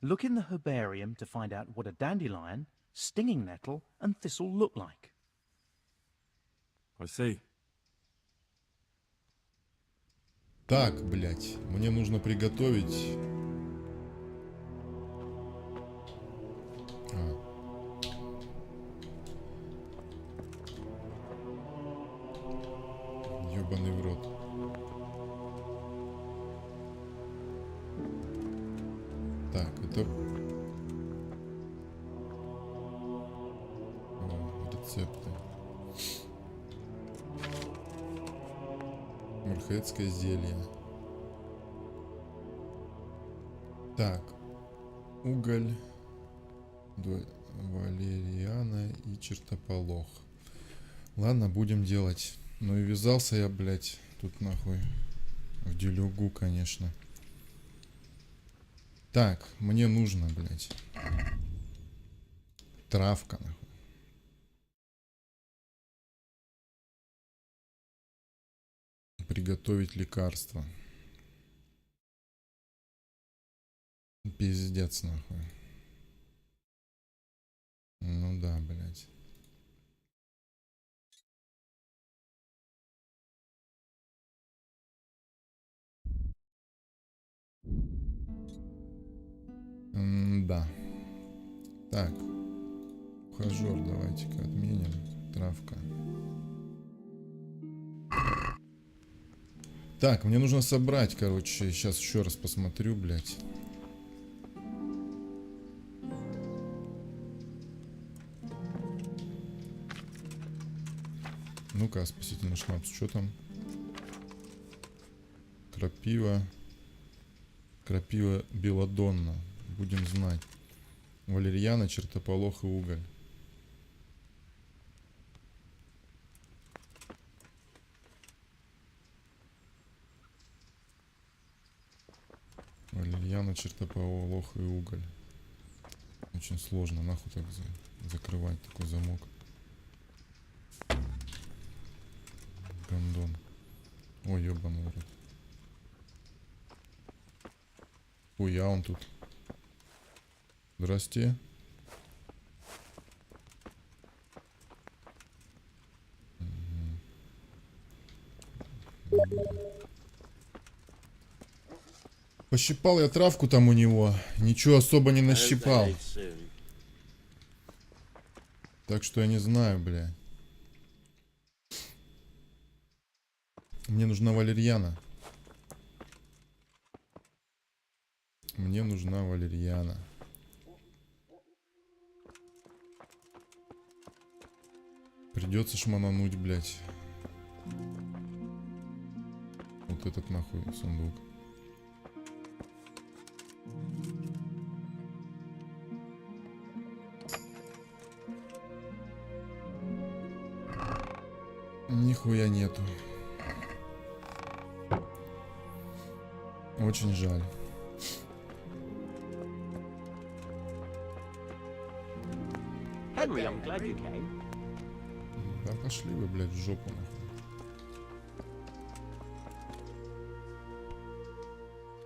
Speaker 15: Look in the herbarium to find out what a dandelion, stinging nettle, and thistle look like.
Speaker 2: I see.
Speaker 1: Так, блять, мне нужно приготовить... Ёбаный в рот. Так, это... О, рецепты. Мурхетское зелье. Так. Уголь. Валериана и чертополох. Ладно, будем делать. Ну и ввязался я, блядь, тут нахуй. В делюгу, конечно. Так, мне нужно, блядь. Травка, нахуй. Приготовить лекарство. Пиздец, нахуй. Ну да, блядь. Да. Так. Ухажер, давайте-ка отменим. Травка. Так, мне нужно собрать, короче. Сейчас еще раз посмотрю, блядь. Ну-ка, спасительный шнапс. Что там? Крапива. Крапива белладонна. Будем знать. Валерьяна, чертополох и уголь. Валерьяна, чертополох и уголь. Очень сложно. Нахуй так закрывать такой замок. Гондон. Ой, ёбаный рот. Хуя он тут. Здрасте. Пощипал я травку там у него. Ничего особо не нащипал. Так что я не знаю, бля. Мне нужна валерьяна. Мне нужна валерьяна. Придется шманануть, блядь. Вот этот нахуй сундук. Нихуя нету. Очень жаль.
Speaker 2: Henry, I'm glad you came.
Speaker 1: Да пошли вы, блядь, в жопу нахуй.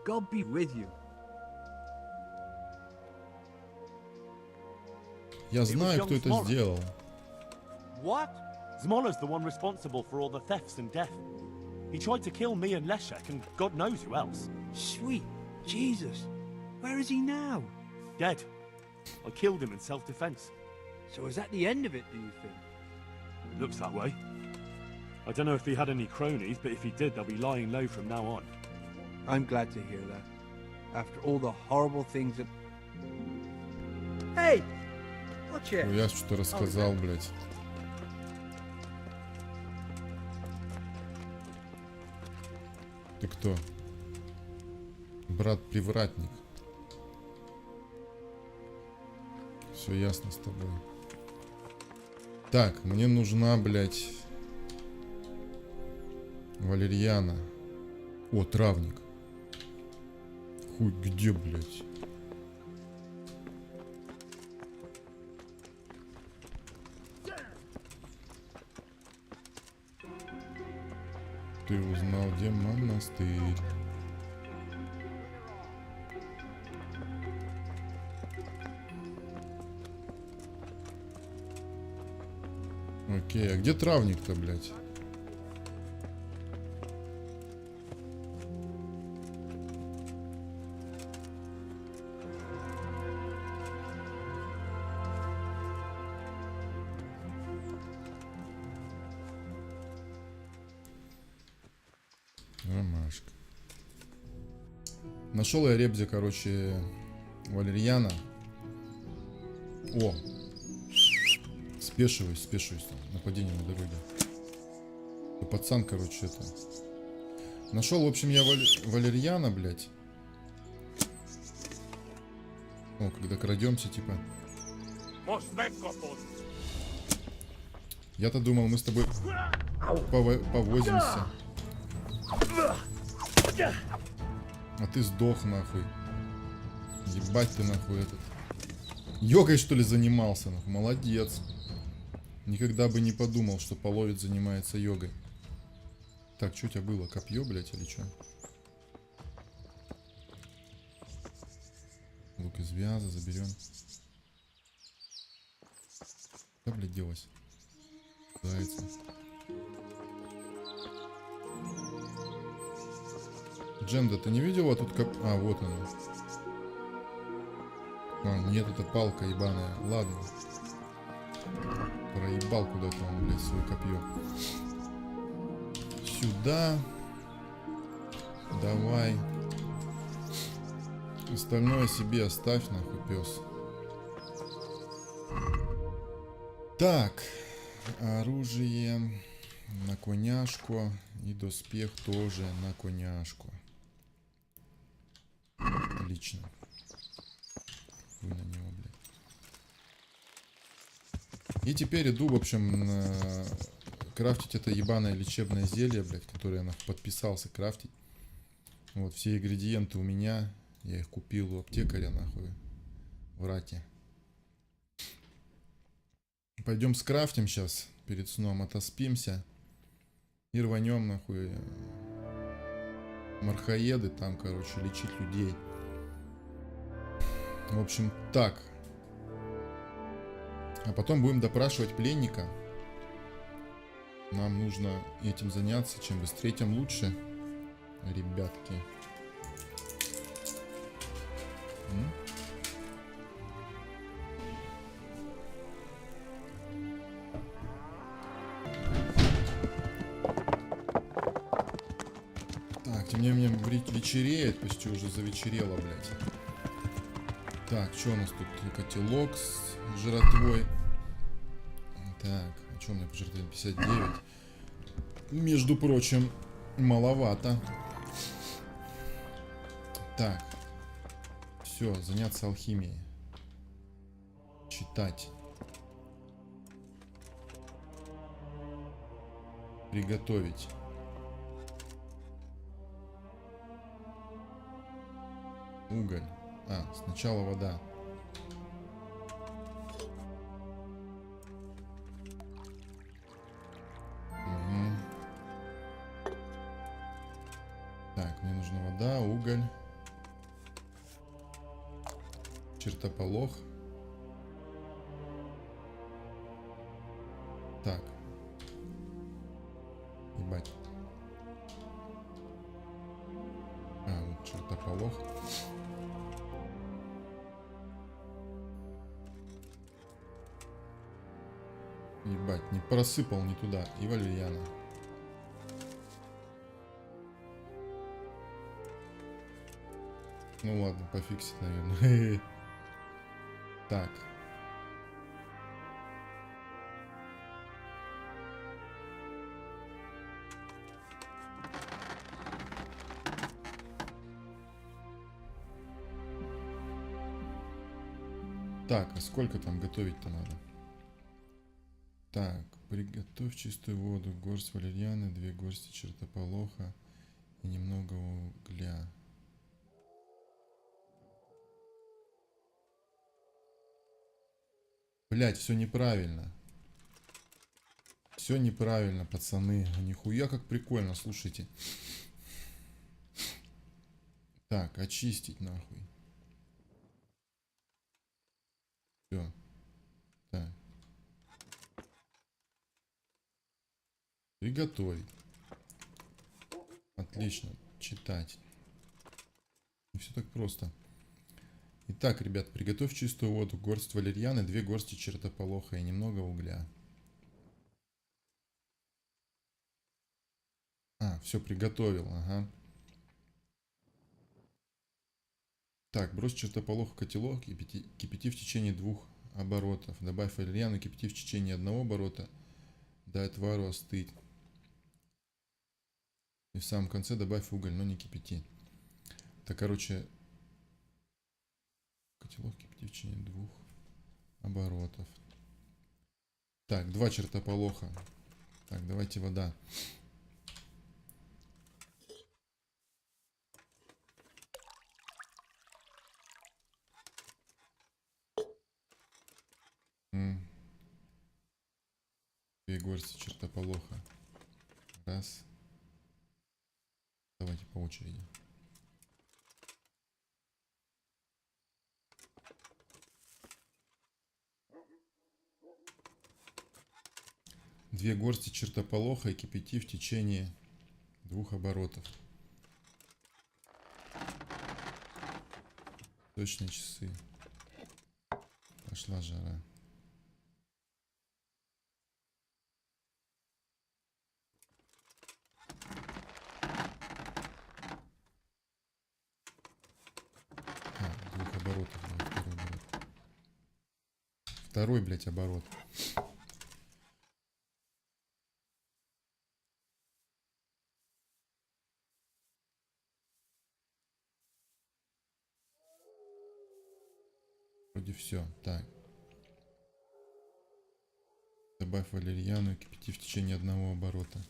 Speaker 13: God be with you.
Speaker 1: Я знаю, кто это сделал.
Speaker 2: What? Zmola's the one responsible for all the thefts and death. He tried to kill me and Leszek, and God knows who else.
Speaker 13: Sweet Jesus. Where is he now?
Speaker 2: Dead. I killed him in self-defense.
Speaker 13: So is that the end of it, do you think?
Speaker 2: It looks that way. I don't know if he had any cronies, but if he did, they'll be lying low from now on.
Speaker 13: I'm glad to hear that. After all the horrible things that... Hey! Watch it!
Speaker 1: Я что-то рассказал, блядь. Ты кто? Брат-привратник. Все ясно с тобой. Так, мне нужна, блядь, валерьяна. О, травник. Хуй, где, блядь? Ты узнал, где монастырь. Окей, а где травник-то, блядь? Ромашка. Нашел я ребзе, короче, валерьяна. О! Спешиваюсь там. Нападение на дороге. И пацан, короче, это. Нашел, в общем, я валерьяна, блядь. О, когда крадемся, типа. Я-то думал, мы с тобой повозимся. А ты сдох, нахуй. Ебать ты, нахуй, этот. Йогой, что ли, занимался, нахуй. Молодец. Никогда бы не подумал, что половец занимается йогой. Так, что у тебя было? Копье, блядь, или что? Кусок из вяза заберем. Что, блядь, делать? Зайца. Джемда, ты не видела тут как... А, вот она. А, нет, это палка ебаная. Ладно. Проебал куда-то он, блядь, свое копье. Сюда. Давай. Остальное себе оставь, нахуй, пес. Так. Оружие на коняшку. И доспех тоже на коняшку. Отлично. Хуй на него, блядь. И теперь иду, в общем, крафтить это ебаное лечебное зелье, блядь, которое я подписался крафтить. Вот, все ингредиенты у меня. Я их купил у аптекаря, нахуй. В рате. Пойдем скрафтим сейчас. Перед сном отоспимся. И рванем, нахуй. Мархаеды там, короче, лечить людей. В общем, так. А потом будем допрашивать пленника. Нам нужно этим заняться. Чем быстрее, тем лучше. Ребятки. Так, тем не менее вечереет. Почти уже завечерело, блядь. Так, что у нас тут? Котелок с жратвой. Так, а что у меня по жратве? 59. Между прочим, маловато. Так. Все, заняться алхимией. Читать. Приготовить. Уголь. А, сначала вода. Угу. Так, мне нужна вода, уголь. Чертополох. Так. Ебать. А, вот чертополох. Ебать, не просыпал не туда. И валерьяна. Ну ладно, пофиксит, наверное. Так. Так, а сколько там готовить-то надо? Так, приготовь чистую воду, горсть валерьяны, 2 горсти чертополоха и немного угля. Блять, все неправильно. Все неправильно, пацаны. Нихуя как прикольно, слушайте. Так, очистить нахуй. Все. Так. Приготовить. Отлично. Читать. Не все так просто. Итак, ребят, приготовь чистую воду, горсть валерьяны, 2 горсти чертополоха и немного угля. А, все приготовил, ага. Так, брось чертополох в котелок, кипяти в течение 2 оборотов. Добавь валерьяну, кипяти в течение 1 оборота. Дай отвару остыть. И в самом конце добавь уголь, но не кипяти. Так, короче, котелок кипяти в течение 2 оборотов. Так, 2 чертополоха. Так, давайте вода. Две горсти чертополоха. Раз. Давайте по очереди. 2 горсти чертополоха и кипяти в течение 2 оборотов. Точные часы. Пошла жара. А, 2 оборотов. Да, второй оборот. Второй, блядь, оборот. Вроде все. Так. Добавь валерьяну и кипяти в течение 1 оборота.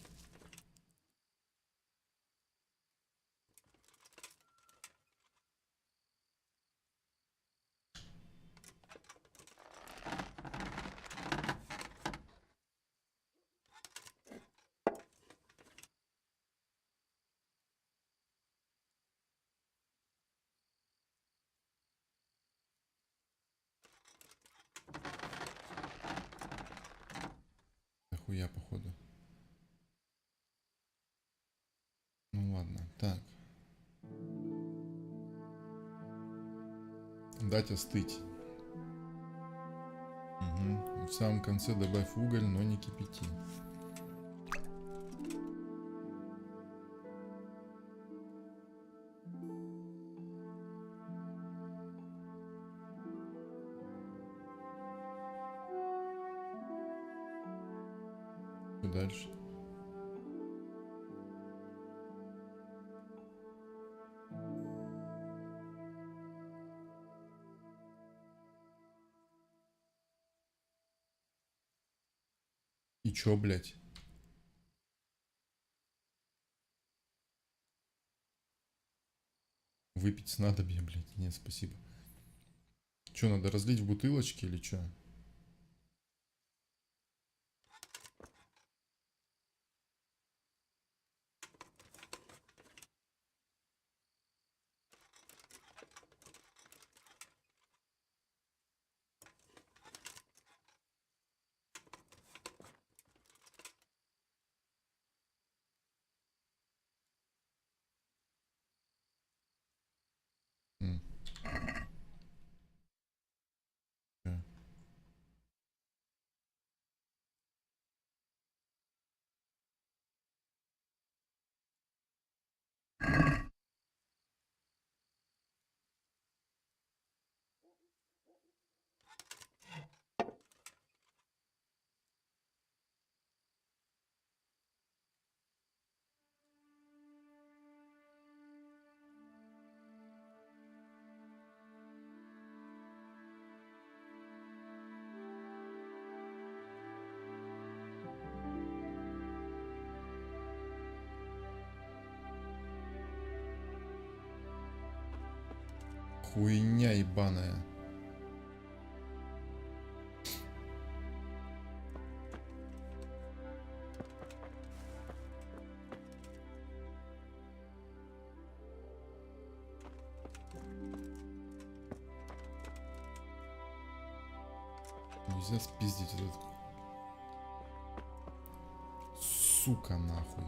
Speaker 1: Хуя, походу. Ну ладно, так. Дать остыть. Угу. В самом конце добавь уголь, но не кипяти. Что дальше? И чё, блядь? Выпить снадобье, блядь. Нет, спасибо. Чё, надо разлить в бутылочки или чё? Хуйня ебаная. Нельзя спиздить этот... Сука, нахуй.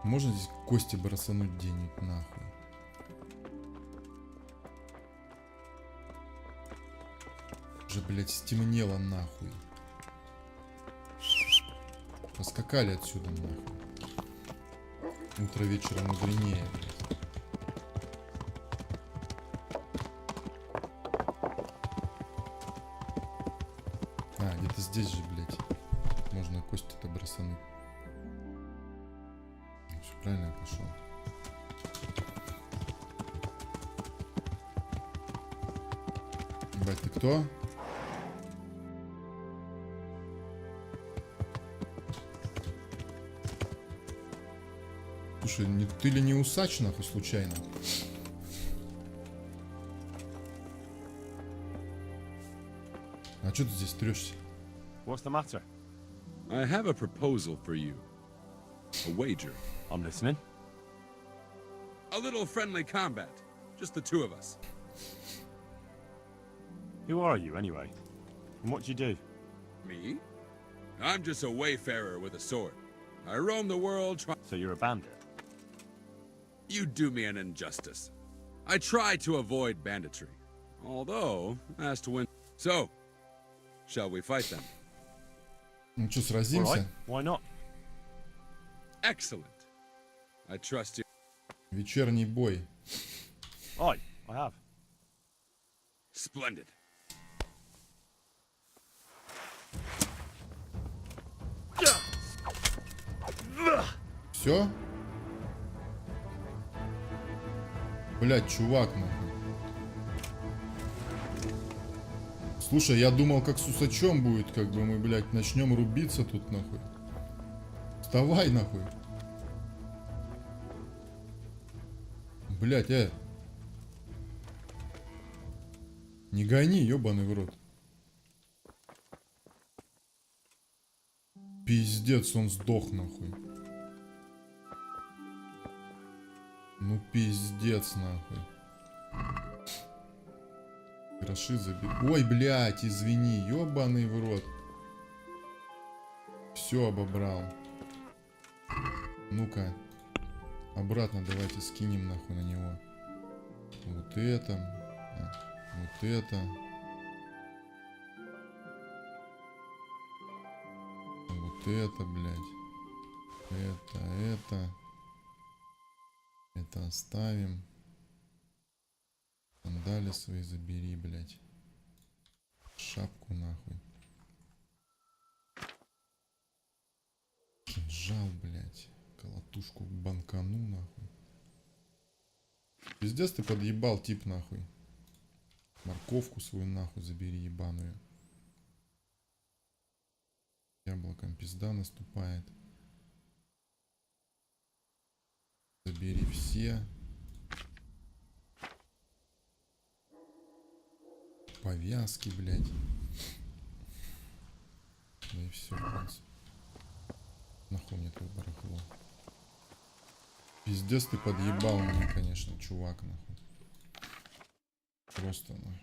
Speaker 1: Можно здесь кости бросануть где-нибудь, нахуй? Уже, блядь, стемнело, нахуй. Поскакали отсюда, нахуй. Утро вечера мудренее, блядь. А, где-то здесь же, блядь. Можно кости-то бросануть. Все правильно я пошел. Ебать, ты кто? Слушай, не, ты ли не усач, нахуй, случайно? А что ты здесь трёшься?
Speaker 2: What's the matter?
Speaker 16: I have a proposal for you. A wager.
Speaker 2: I'm listening.
Speaker 16: A little friendly combat. Just the two of us.
Speaker 2: Who are you, anyway? And what do you do?
Speaker 16: Me? I'm just a wayfarer with a sword. I roam the world trying...
Speaker 17: So you're a bandit?
Speaker 16: You do me an injustice. I try to avoid banditry. Although, as to win... So, shall we fight them?
Speaker 1: Ну что, сразимся?
Speaker 17: Why not?
Speaker 16: Excellent. I trust you.
Speaker 1: Вечерний бой.
Speaker 17: Aye, I have.
Speaker 16: Splendid.
Speaker 1: Все? Блять, чувак, нахуй. Слушай, я думал, как с усачом будет, как бы мы, блядь, начнем рубиться тут, нахуй. Вставай, нахуй. Блять, Не гони, ёбаный в рот. Пиздец, он сдох, нахуй. Ну пиздец, нахуй. Гроши забери. Ой, блядь, извини, ёбаный в рот. Все обобрал. Ну-ка. Обратно давайте скинем нахуй на него. Вот это. Вот это. Вот это, блядь. Это. Это оставим. Сандали свои забери, блядь. Шапку нахуй. Кинжал, блядь. Колотушку банкану, нахуй. Пиздец ты подъебал, тип, нахуй. Морковку свою нахуй забери, ебаную. Яблоком пизда наступает. Забери все. Повязки, блядь. Да и все, в принципе. Нахуй мне тут барахло. Пиздец ты подъебал мне, конечно, чувак, нахуй. Просто, нахуй.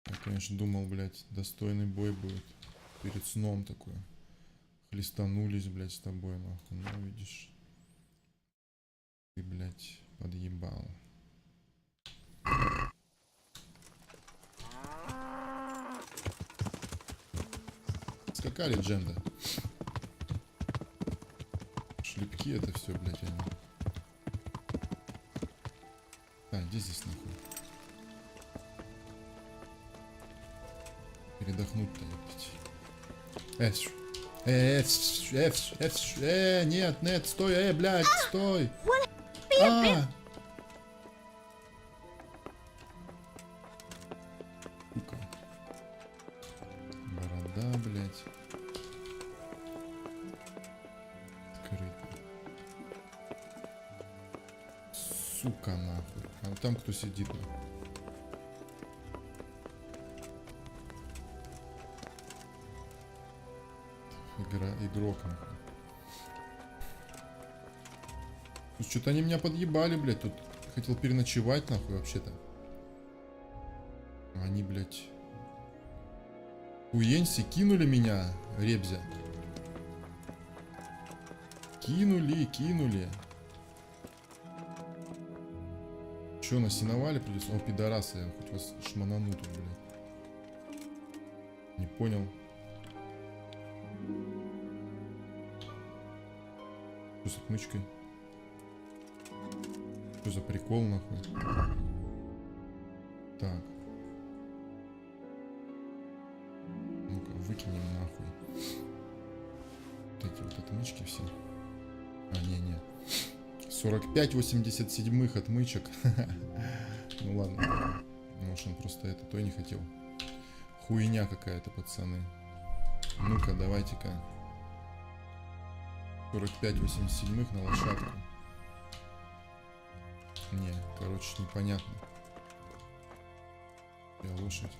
Speaker 1: Я, конечно, думал, блядь, достойный бой будет. Перед сном такой. Хлестанулись, блядь, с тобой, нахуй. Ну, видишь. Ты, блядь, подъебал. Скакали дженда. Шлепки это все, блядь, они. А, иди здесь нахуй. Передохнуть-то, ёптать. Нет, стой, блядь, стой. Сука. Борода, блядь. Скрыто. Сука, нахуй. А там кто сидит, нахуй? Игрок, нахуй. Что-то они меня подъебали, блядь. Тут хотел переночевать, нахуй, вообще-то. Они, блядь. Уенси кинули меня, ребзя. Кинули. Че, насиновали придется? О, пидорасы, я хоть вас шманану тут, блядь. Не понял. Что с отмычкой? Что за прикол, нахуй? Так. Ну-ка, выкинем нахуй. Вот эти вот отмычки все. А, не. 45-87 отмычек. Ну ладно. Может, он просто это то и не хотел. Хуйня какая-то, пацаны. Ну-ка, давайте-ка. 45-87 на лошадку. Не, короче, непонятно. Я лошадь.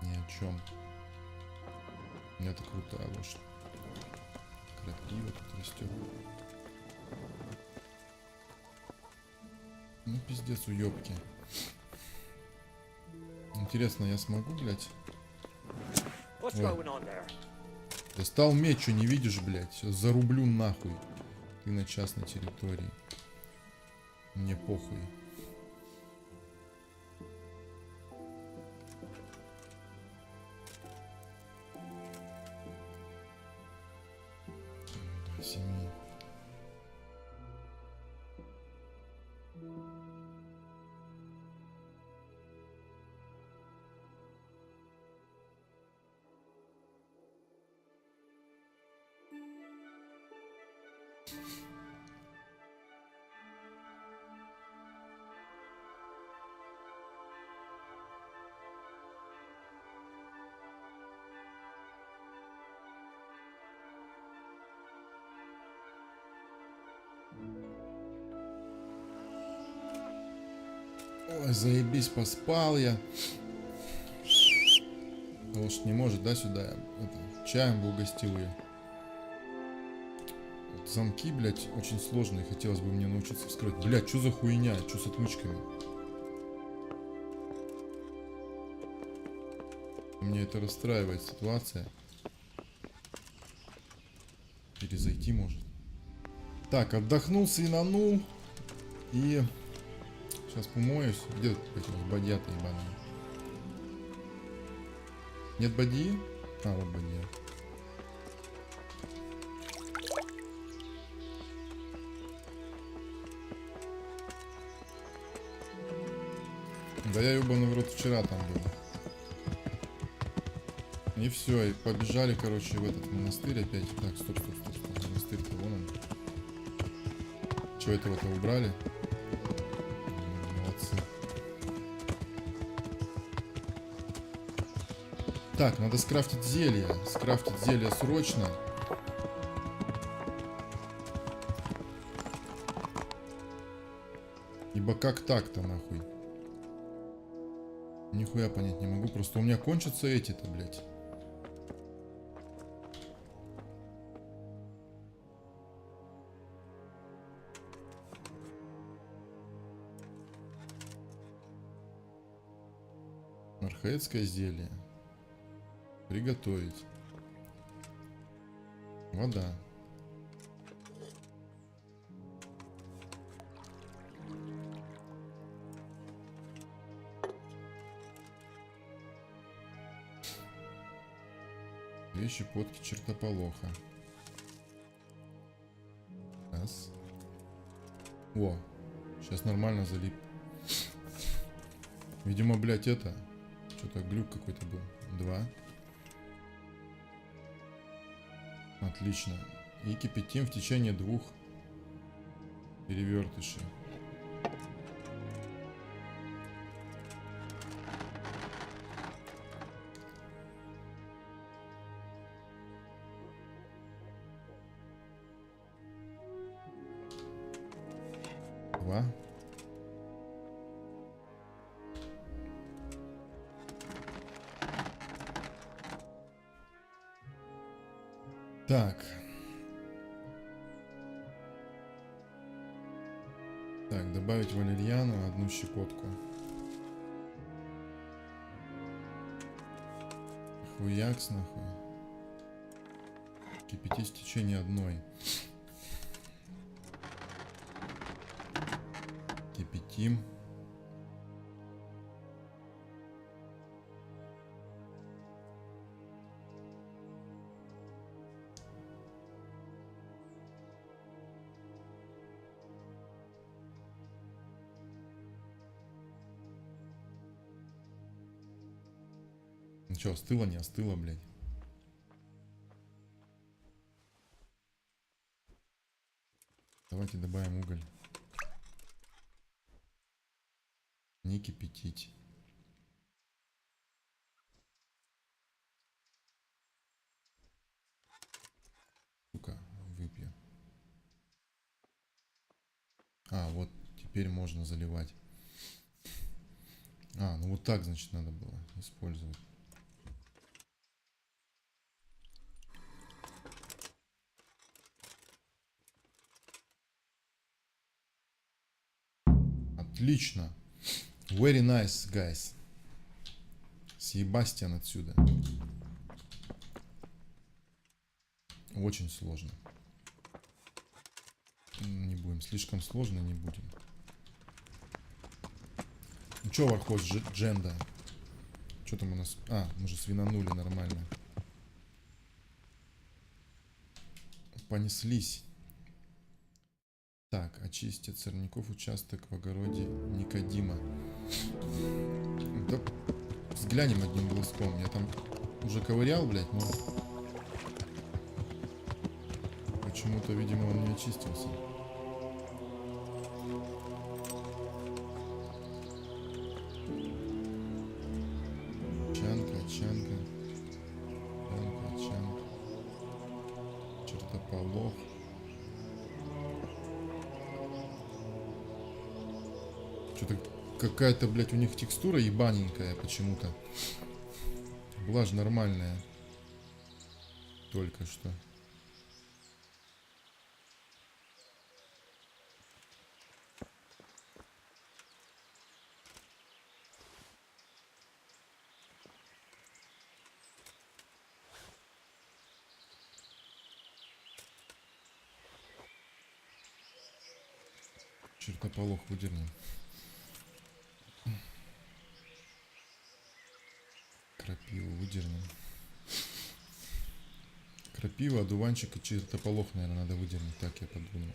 Speaker 1: Ни о чем. Это крутая лошадь. Крапива тут растет. Ну, пиздец, уёбки. Интересно, я смогу, блядь?
Speaker 5: What's
Speaker 1: Ой.
Speaker 5: going on there?
Speaker 1: Достал меч, что не видишь, блядь? Сейчас зарублю нахуй. Ты на частной территории. Мне похуй. До 7. Ой, заебись, поспал я. Лошадь не может, да, сюда? Это, чаем бы угостил ее. Вот замки, блядь, очень сложные. Хотелось бы мне научиться вскрыть. Блядь, что за хуйня? Что с отмычками? Мне это расстраивает ситуация. Перезайти может. Так, отдохнул, свинанул. И... Сейчас помоюсь. Где эти бадья-то ебаные? Нет бадьи? А, вот бадья. Да я ебаный в рот вчера там был. И все, и побежали, короче, в этот монастырь опять. Так, стоп. Монастырь-то вон он. Че, этого-то убрали? Молодцы. Так, надо скрафтить зелье. Скрафтить зелье срочно. Ибо как так-то, нахуй? Нихуя понять не могу. Просто у меня кончатся эти-то, блядь. Архаэтское зелье. Приготовить. Вода. Две щепотки чертополоха. Раз. О, сейчас нормально залип. Видимо, блядь, это... Что-то глюк какой-то был. 2. Отлично. И кипятим в течение 2 перевертышей. Два. Так. Так, добавить валерьяну 1 щепотку. Хуякс, нахуй. Кипятить в течение 1. Кипятим. Ну что, остыло, не остыло, блядь? Давайте добавим уголь. Не кипятить. Сука, выпью. А, вот теперь можно заливать. А, ну вот так, значит, надо было использовать. Отлично. Very nice, guys. Съебастьян отсюда. Очень сложно. Не будем. Слишком сложно не будем. Ну чё, Вархоз Дженда? Что там у нас? А, мы же свинанули нормально. Понеслись. Так, очистить от сорняков участок в огороде Никодима. Да, взглянем одним глазком. Я там уже ковырял, блядь, но почему-то, видимо, он не очистился. Чанка. Чертополох. Что-то какая-то, блядь, у них текстура ебаненькая почему-то. Была же нормальная. Только что. Чертополох выдернем. Крапиву выдернем. Крапива, одуванчик и чертополох, наверное, надо выдернуть. Так я подумал.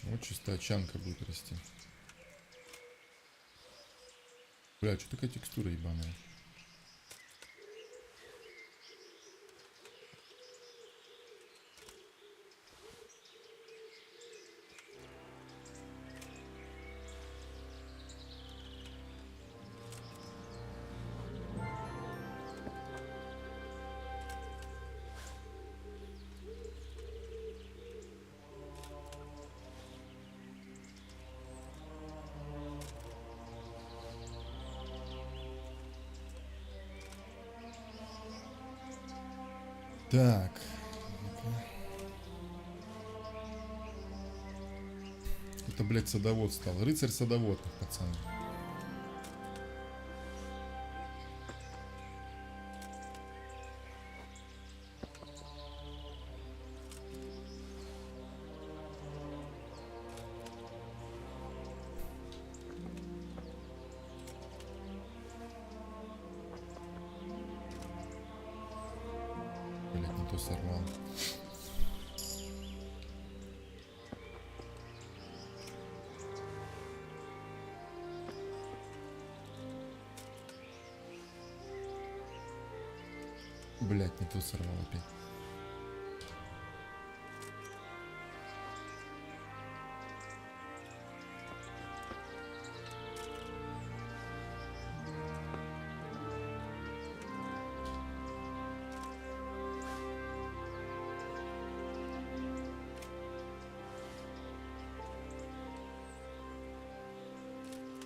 Speaker 1: Вот чистая чанка будет расти. Бля, что такая текстура ебаная? Так. Это, блядь, садовод стал. Рыцарь-садовод, пацаны. Блядь, не то сорвал. Блядь, не то сорвал опять.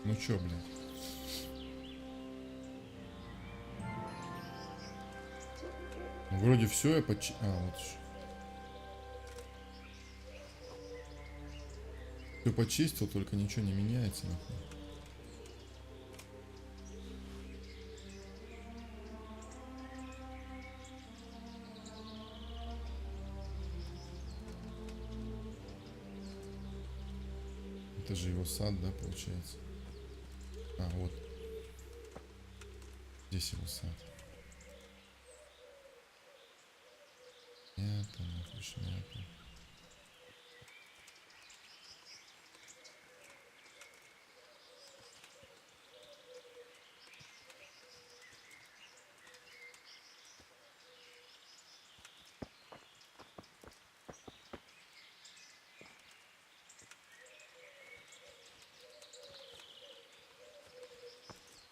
Speaker 1: Ну чё, блядь? Ну, вроде все, я почти... А, вот. Все почистил, только ничего не меняется, нахуй. Это же его сад, да, получается? А, вот. Здесь его сад. Мята, нахуй, шмята.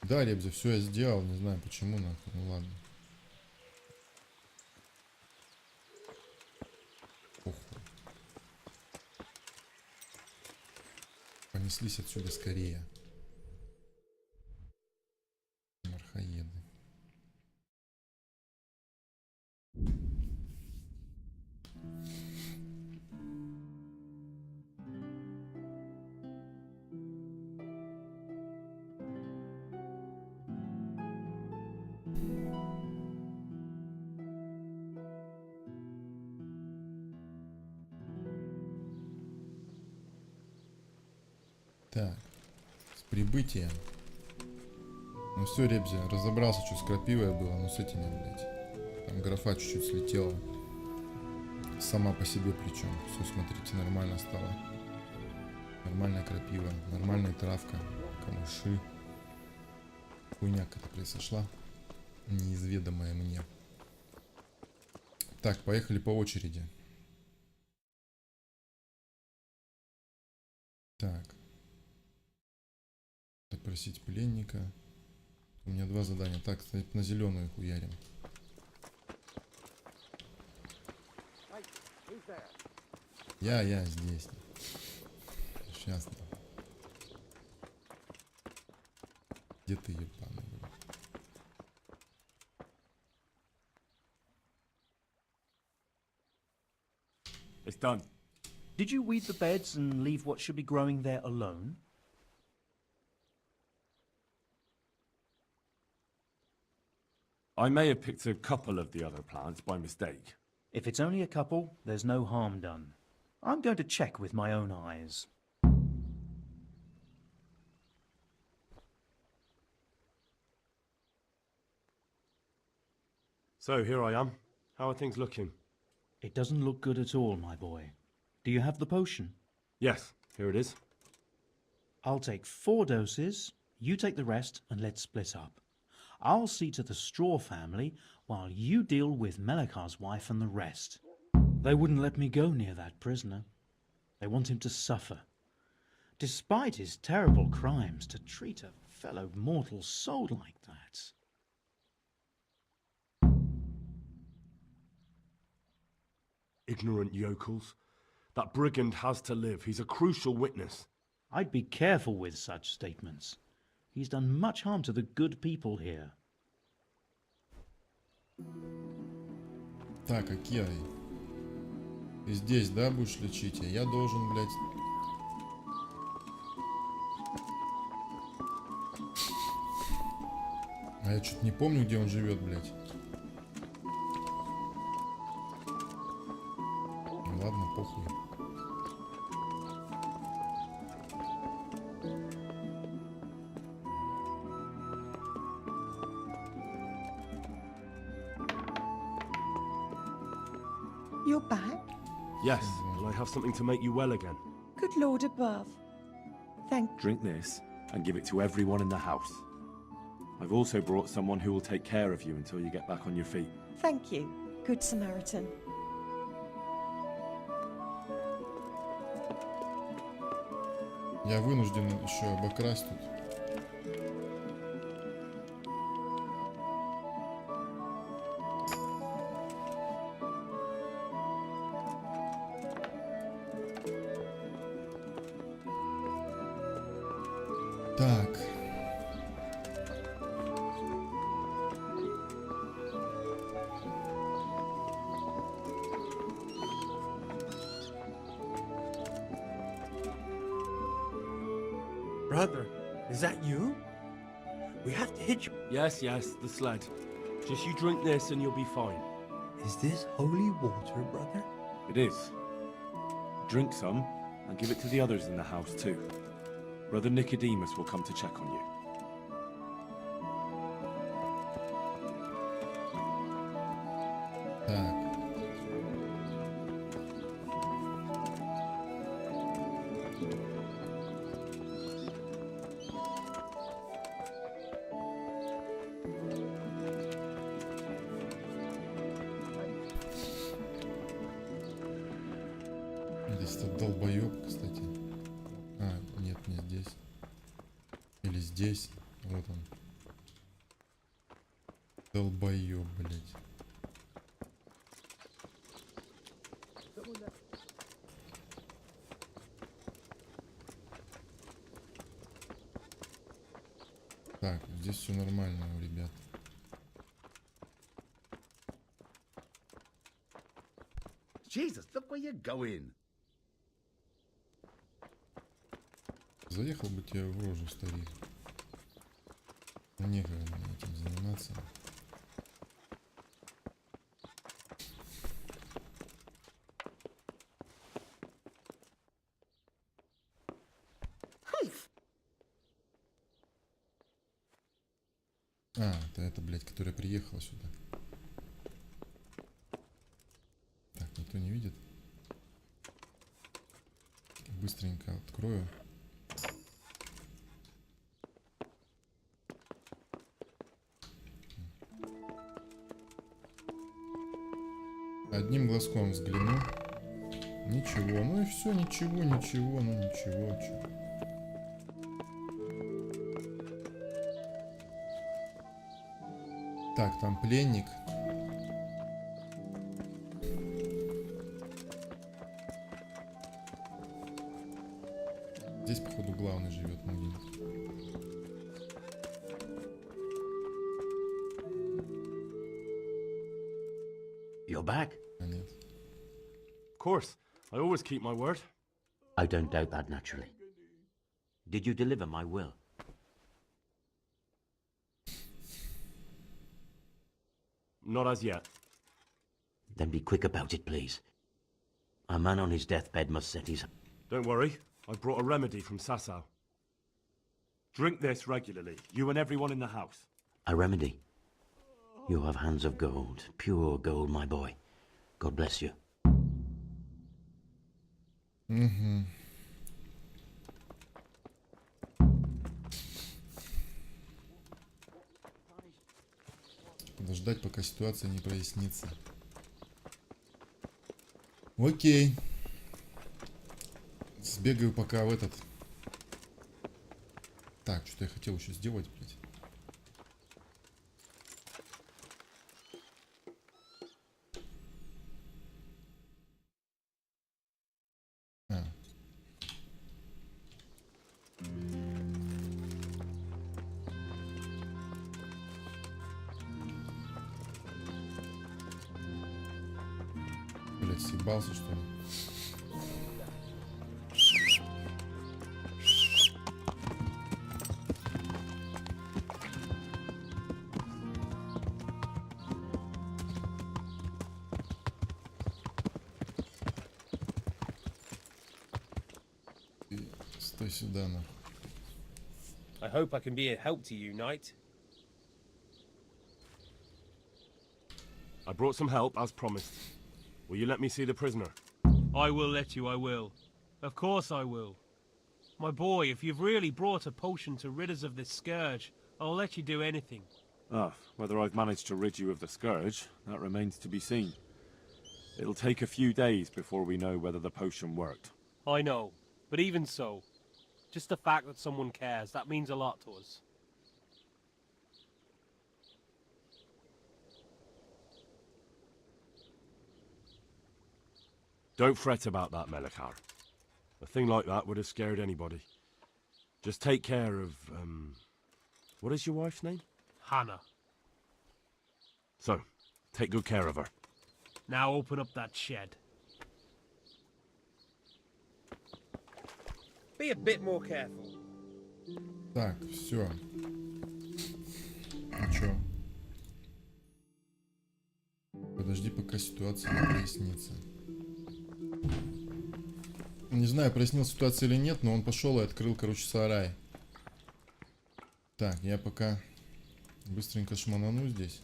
Speaker 1: Да, Ребзи, все я сделал, не знаю почему, нахуй, ну ладно. Похуй. Неслись отсюда скорее. Мархаеды. Так, с прибытием. Ну все, Ребзя, разобрался, что с крапивой было, но с этими, блядь. Там графа чуть-чуть слетела. Сама по себе причем. Все, смотрите, нормально стало. Нормальная крапива, нормальная травка, камыши. Хуйня какая-то произошла. Неизведомая мне. Так, поехали по очереди. Так. Допросить пленника. У меня 2 задания. Так, на зеленую хуярим. Я здесь. Сейчас. Где ты, ебаный?
Speaker 8: It's done.
Speaker 15: Did you weed the beds and leave what should be growing there alone?
Speaker 8: I may have picked a couple of the other plants by mistake.
Speaker 15: If it's only a couple, there's no harm done. I'm going to check with my own eyes.
Speaker 2: So, here I am. How are things looking?
Speaker 15: It doesn't look good at all, my boy. Do you have the potion?
Speaker 2: Yes, here it is.
Speaker 15: I'll take 4 doses, you take the rest, and let's split up. I'll see to the Straw family, while you deal with Melikar's wife and the rest. They wouldn't let me go near that prisoner. They want him to suffer. Despite his terrible crimes, to treat a fellow mortal soul like that.
Speaker 2: Ignorant yokels. That brigand has to live. He's a crucial witness.
Speaker 15: I'd be careful with such statements. He's done much harm to the good people here.
Speaker 1: Так, Акия, ты здесь, да, будешь лечить? А я должен, блядь... А я что-то не помню, где он живет, блядь. Ну ладно, похуй.
Speaker 11: You're back?
Speaker 2: Yes, and I have something to make you well again.
Speaker 11: Good Lord above. Thank
Speaker 8: Drink this and give it to everyone in the house. I've also brought someone who will take care of you until you get back on your feet.
Speaker 11: Thank you, Good Samaritan.
Speaker 1: Я вынужден еще обокрасть тут. Так.
Speaker 6: Brother, is that you? We have to hitch.
Speaker 2: Yes, the sled. Just you drink this and you'll be fine.
Speaker 6: Is this holy water, brother?
Speaker 8: It is. Drink some and give it to the others in the house too. Brother Nicodemus will come to check on you.
Speaker 1: Так. Здесь этот долбоёб, кстати. А, нет, не здесь. Или здесь. Вот он. Долбоёб, блядь. здесь все нормально у ребят.
Speaker 18: Jesus, look where you're going.
Speaker 1: Заехал бы тебе в рожу, старик. Некогда мне этим заниматься. А, это, блядь, которая приехала сюда. Так, никто не видит. Быстренько открою. Одним глазком взгляну. Ничего, ну и все, ничего, ну ничего, чё. Так, там пленник. Здесь, походу, главный живет, Мугин.
Speaker 10: You're back?
Speaker 1: Нет.
Speaker 2: Of course. I always keep my word.
Speaker 10: I don't doubt that, naturally. Did you deliver my will?
Speaker 2: Not as yet.
Speaker 10: Then be quick about it, please. A man on his deathbed must set his...
Speaker 2: Don't worry. I brought a remedy from Sasau. Drink this regularly, you and everyone in the house.
Speaker 10: A remedy? You have hands of gold, pure gold, my boy. God bless you.
Speaker 1: Угу. Подождать, пока ситуация не прояснится. Окей. Сбегаю пока в этот. Так, что-то я хотел еще сделать, блядь. Блядь, съебался, что ли? Стой сюда, нахуй.
Speaker 3: I hope I can be a help to you, Knight.
Speaker 2: I brought some help, as promised. Will you let me see the prisoner?
Speaker 3: I will let you, I will. Of course I will. My boy, if you've really brought a potion to rid us of this scourge, I'll let you do anything.
Speaker 8: Ah, whether I've managed to rid you of the scourge, that remains to be seen. It'll take a few days before we know whether the potion worked.
Speaker 3: I know, but even so, just the fact that someone cares, that means a lot to us.
Speaker 2: Don't fret about that, Melikar. A thing like that would have scared anybody. Just take care of, what is your wife's name?
Speaker 3: Hannah.
Speaker 2: So, take good care of her.
Speaker 3: Now open up that shed. Be a bit more careful.
Speaker 1: Так, все. Ну чё? Подожди, пока ситуация не прояснится. Не знаю, прояснил ситуация или нет, но он пошел и открыл, короче, сарай. Так, я пока быстренько шманану здесь.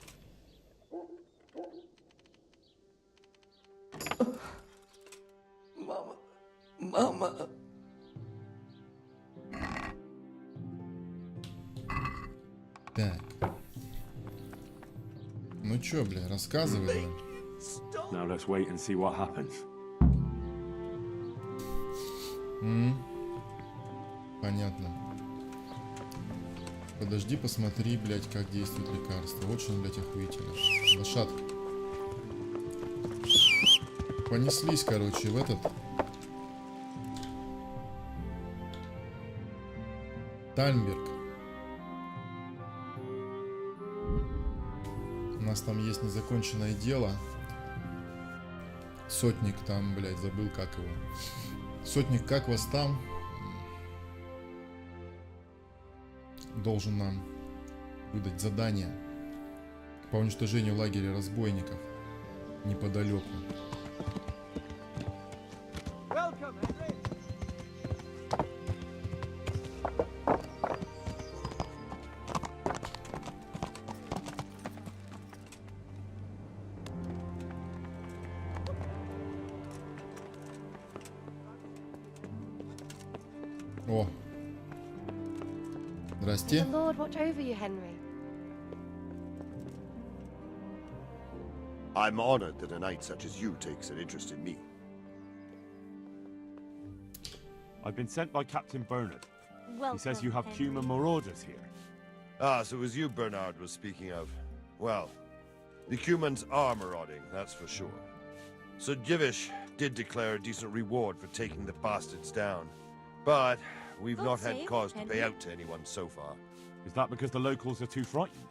Speaker 11: Мама. Мама.
Speaker 1: Так. Ну чё, бля, рассказывай, бля.
Speaker 8: Now let's wait and see what happens.
Speaker 1: Понятно. Подожди, посмотри, блядь, как действует лекарство. Очень, блядь, охуительно. Лошадка. Понеслись, короче, в этот. Тальмберг. нас там есть незаконченное дело. Сотник там, блядь, забыл как его. Сотник, как вас там? Должен нам выдать задание по уничтожению лагеря разбойников неподалеку. О, здрасте.
Speaker 19: The Lord watch over you, Henry.
Speaker 20: I'm honored that a knight such as you takes an interest in me.
Speaker 8: I've been sent by Captain Bernard.
Speaker 19: Welcome,
Speaker 8: He says you have
Speaker 19: Henry.
Speaker 8: Cuman marauders here.
Speaker 20: Ah, so it was you Bernard was speaking of. Well, the Cumans are marauding, that's for sure. Sir Givish did declare a decent reward for taking the bastards down. But we've not had cause to pay out to anyone so far.
Speaker 8: Is that because the locals are too frightened?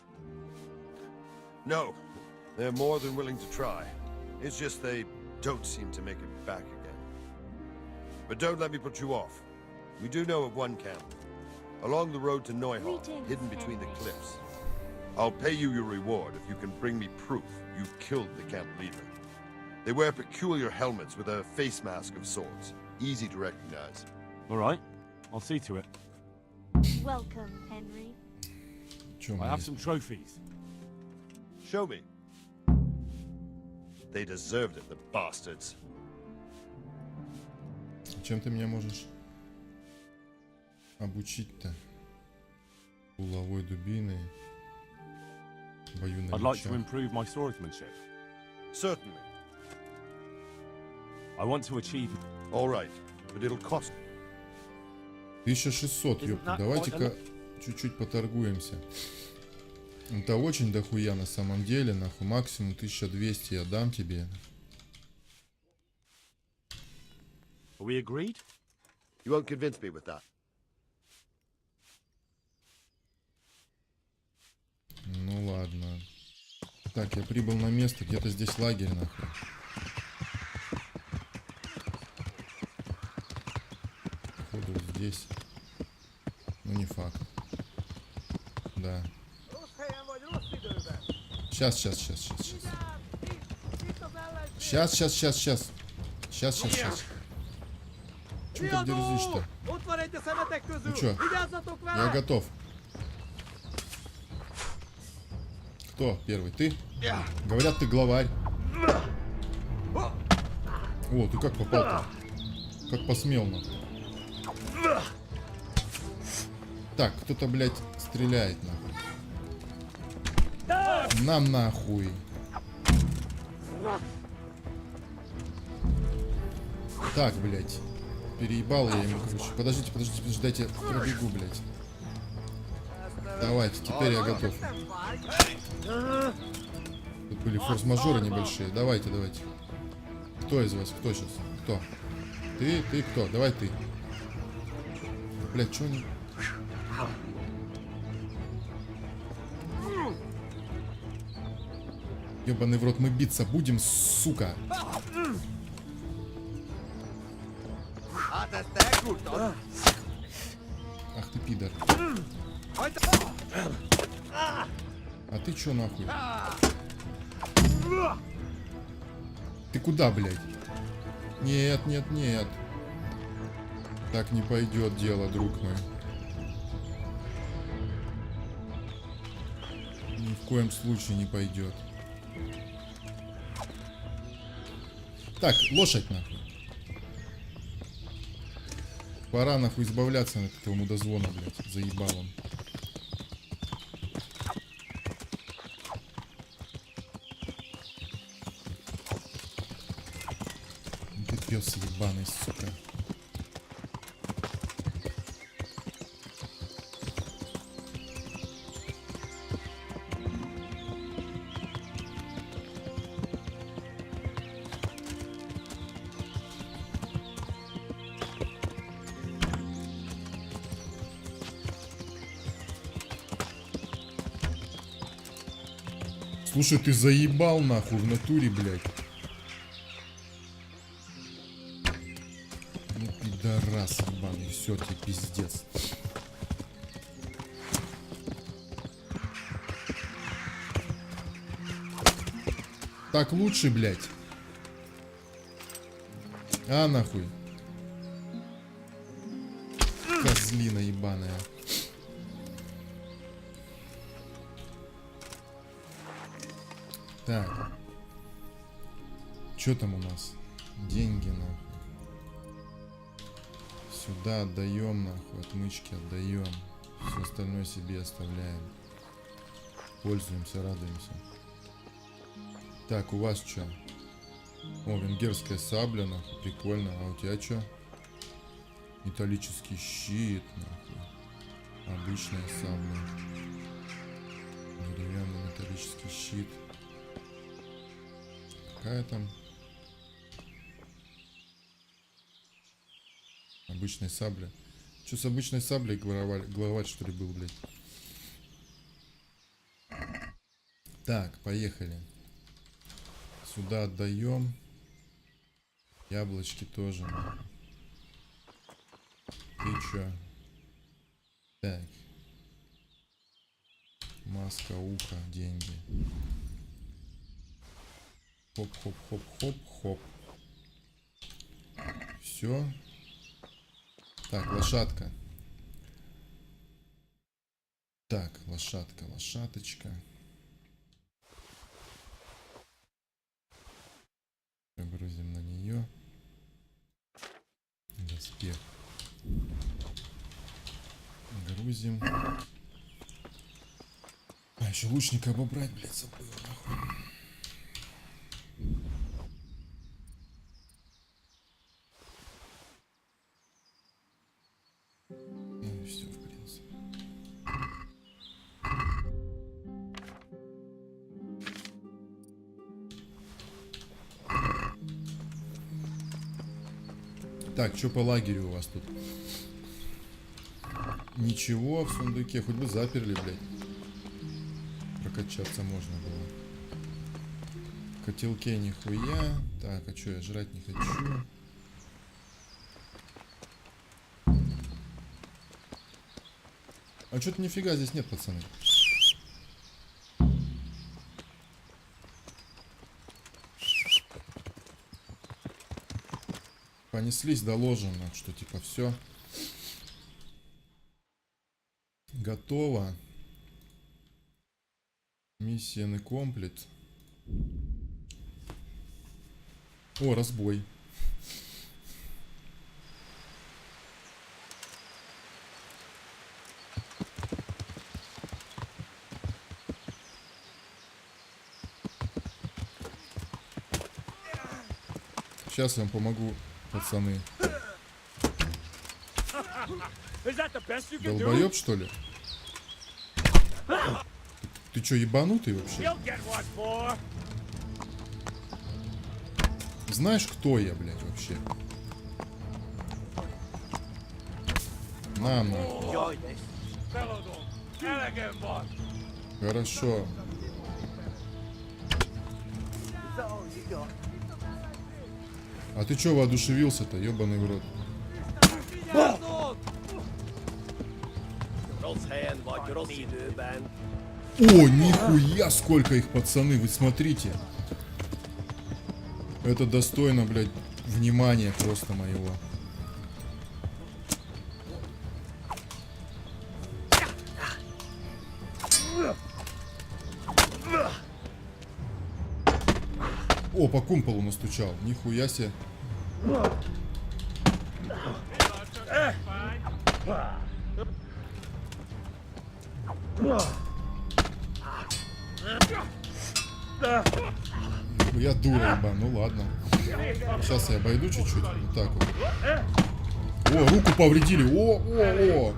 Speaker 20: No, they're more than willing to try. It's just they don't seem to make it back again. But don't let me put you off. We do know of one camp, along the road to Neuhof, hidden between the cliffs. I'll pay you your reward if you can bring me proof you killed the camp leader. They wear peculiar helmets with a face mask of sorts, easy to recognize.
Speaker 8: All right, I'll see to it.
Speaker 19: Welcome, Henry.
Speaker 8: I have some trophies.
Speaker 20: Show me. They deserved it, the bastards.
Speaker 1: Чем ты меня можешь обучить-то? Булавой дубиной, бою на
Speaker 8: I'd like to
Speaker 1: мечах.
Speaker 8: improve my swordsmanship.
Speaker 20: Certainly.
Speaker 8: I want to achieve...
Speaker 20: All right, but it'll cost.
Speaker 1: 1600, ёпта. Давайте-ка чуть-чуть поторгуемся. Это очень дохуя на самом деле, нахуй. Максимум 1200 я дам тебе.
Speaker 20: Are we agreed? You won't convince me with that.
Speaker 1: Ну ладно. Так, я прибыл на место, где-то здесь лагерь, нахуй. Походу вот здесь. Ну не факт. Да. Сейчас. Сейчас. Чё так дерзишь-то? Ну чё? Я готов. Кто первый? Ты? Говорят, ты главарь. О, ты как попал-то? Как посмел, нахуй. Так, кто-то, блядь, стреляет, нахуй. Нам нахуй. Так, блядь. Переебал я ему, короче. Подождите, дайте пробегу, блядь. Давайте, теперь я готов. Тут были форс-мажоры небольшие. Давайте. Кто из вас? Кто сейчас? Кто? Ты кто? Давай ты. Блядь, чё они... Ёбаный в рот, мы биться будем, сука. Ах ты пидор. А ты чё нахуй? Ты куда, блядь? Нет. Так не пойдет дело, друг мой. Ни в коем случае не пойдет. Так, лошадь нахуй. Пора нахуй избавляться от этого мудозвона, блядь, заебалом. Ты пёс ебаный, сука. Слушай, ты заебал нахуй в натуре, блядь. Ну, пидорас ебаный, все, тебе пиздец. Так лучше, блядь. А, нахуй. Козлина ебаная. Так. Что там у нас? Деньги, нахуй. Сюда отдаем, нахуй. Отмычки отдаем. Все остальное себе оставляем. Пользуемся, радуемся. Так, у вас что? О, венгерская сабля, нахуй. Прикольно. А у тебя что? Металлический щит, нахуй. Обычная сабля. Деревянный металлический щит. Какая там? Обычная сабля. Что с обычной саблей главарь, что ли, был, блядь? Так, поехали. Сюда отдаем. Яблочки тоже. Ты чё? Так. Маска, ухо, деньги. Хоп-хоп-хоп-хоп-хоп. Все. Так, лошадка. Так, лошадка, лошадочка. Грузим на нее. Доспех. Грузим. А, еще лучника обобрать, блядь, забыл, нахуй. Ну и все, в принципе. Так, что по лагерю у вас тут? Ничего в сундуке, хоть бы заперли, блядь. Прокачаться можно было. В котелке нихуя. Так, а что, я жрать не хочу. А что-то нифига здесь нет, пацаны. Понеслись, доложено, что типа все готово. Миссия не комплит. О, разбой. Сейчас я вам помогу, пацаны. Долбоёб, что ли? Ты чё, ебанутый вообще? Знаешь, кто я, блядь, вообще? На, нахуй. Хорошо. А ты чё воодушевился-то, ёбаный в рот? О, нихуя, сколько их, пацаны, вы смотрите. Это достойно, блядь, внимания просто моего. О, по кумполу настучал. Нихуя себе. Я дура, ебан, ну ладно. Сейчас я обойду чуть-чуть, вот так вот. О, руку повредили, о.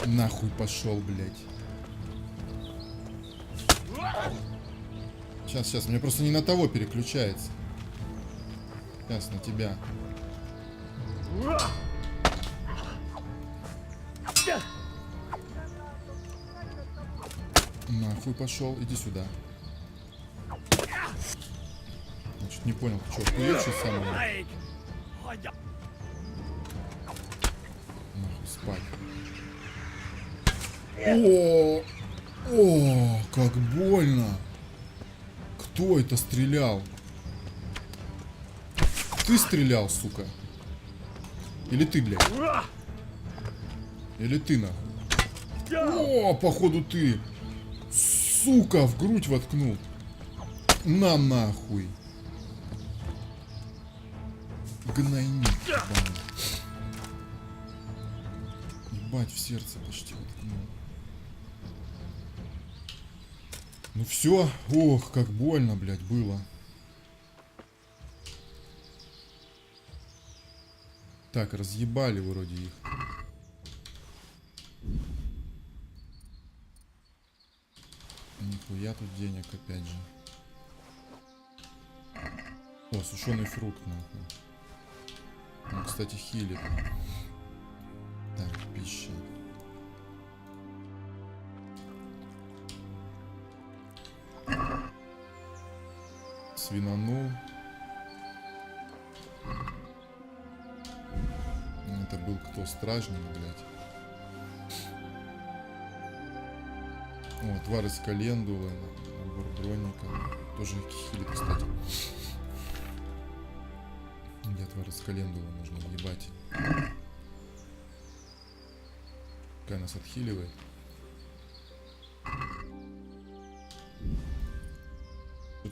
Speaker 1: Нахуй пошел, блядь. Сейчас, мне просто не на того переключается. Сейчас, на тебя. нахуй пошел. Иди сюда. Значит, не понял, ты что, охуевший сам? Нахуй спать. О, как больно. Кто это стрелял? Ты стрелял, сука? Или ты, блядь? Или ты, нахуй? О, походу ты. Сука, в грудь воткнул. На нахуй. Гнойник. Ебать, в сердце почти воткнул. Ну все. Ох, как больно, блядь, было. Так, разъебали вроде их. Нихуя тут денег опять же. О, сушеный фрукт, нахуй. Он, кстати, хилит. Так, пища. Свинанул. Это был кто? Стражник, блядь. О, отвар из календулы. Набор броника. Тоже хилит, кстати. Где отвар из календулы можно въебать. Какая нас отхиливает.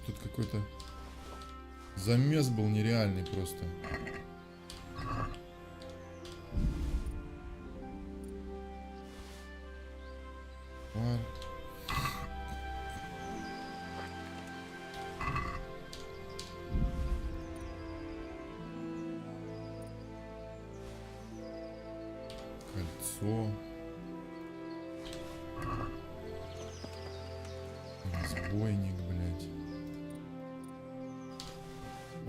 Speaker 1: Тут какой-то замес был нереальный просто. Кольцо. Разбойник, блядь.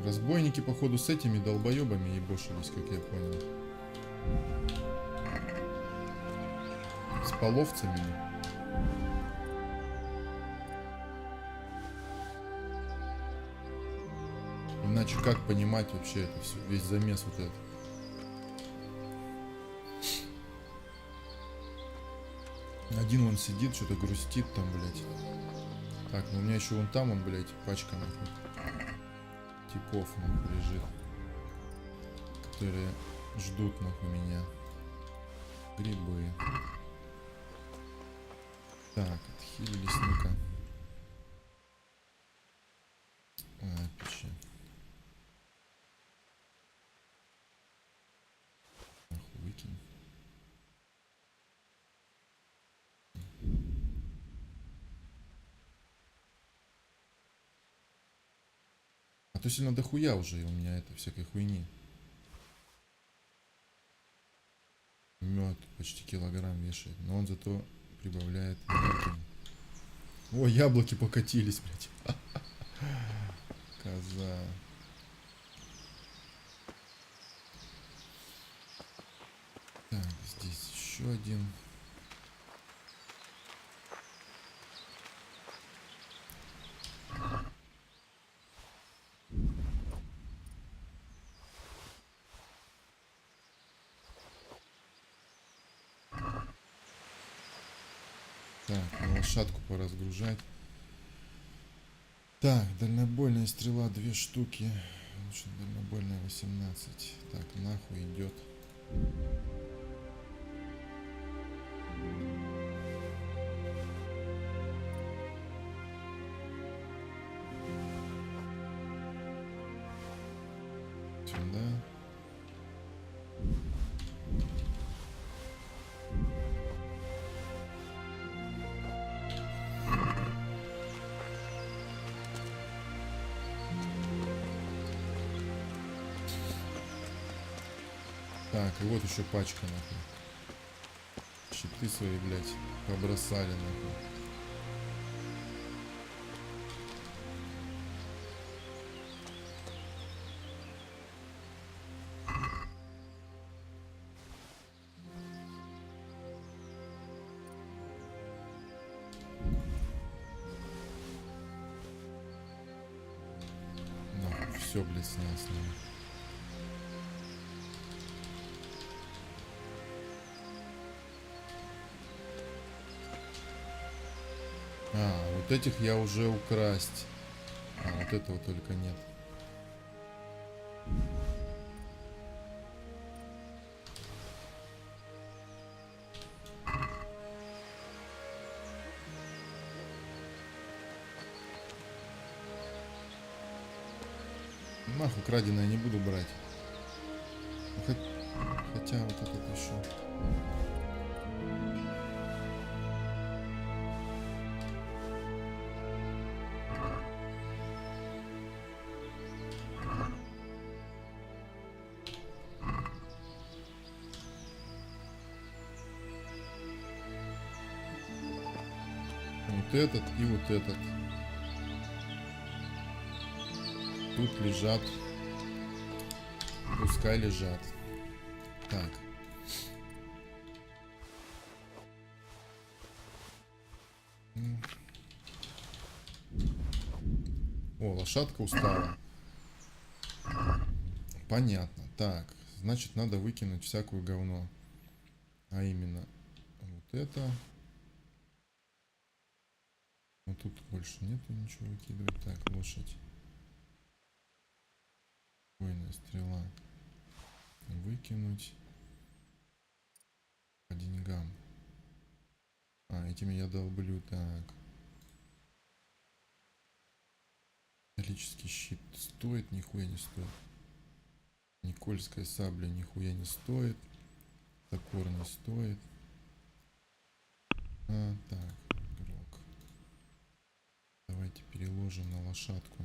Speaker 1: Разбойники, походу, с этими долбоебами ебошились, как я понял. С половцами. Иначе как понимать вообще это все, весь замес вот этот. Один он сидит, что-то грустит там, блядь. Так, ну у меня еще вон там, он, блядь, пачка, нахуй. Типов, нахуй, лежит. Которые ждут, нахуй, меня. Грибы. Так, отхилились, ну-ка. Пища. Нахуй выкинь. А то сильно дохуя уже у меня это всякой хуйни. Мед почти килограмм вешает, но он зато прибавляет энергии. О, яблоки покатились, блядь. Коза. Так, здесь еще один. Так, на лошадку пора сгружать. Так, дальнобойная стрела 2 штуки. Лучше дальнобойная 18. Так, нахуй идет. Сюда. Так, и вот еще пачка, нахуй. Щиты свои, блядь, побросали, нахуй. все, блядь, снял с ним. А, вот этих я уже украсть. А, вот этого только нет. Нахуй краденое не буду брать. Хотя вот этот еще. Вот этот и вот этот. Тут лежат. Пускай лежат. Так. О, лошадка устала. Понятно. Так, значит, надо выкинуть всякую говно. А именно вот это. Вот тут больше нету ничего выкидывать. Так, лошадь. Бойная стрела. Выкинуть. По деньгам. А, этими я долблю. Так. Металлический щит стоит, нихуя не стоит. Никольская сабля нихуя не стоит. Топор не стоит. А, так, игрок. Давайте переложим на лошадку.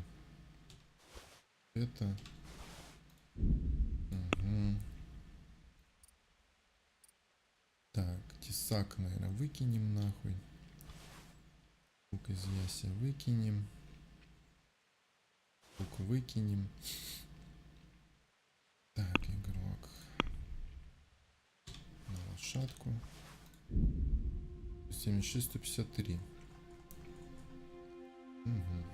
Speaker 1: Это. Угу. Так, тесак, наверное, выкинем нахуй. Лук из яся выкинем. Лук выкинем. Так, игрок. На лошадку. 76, 153. Угу.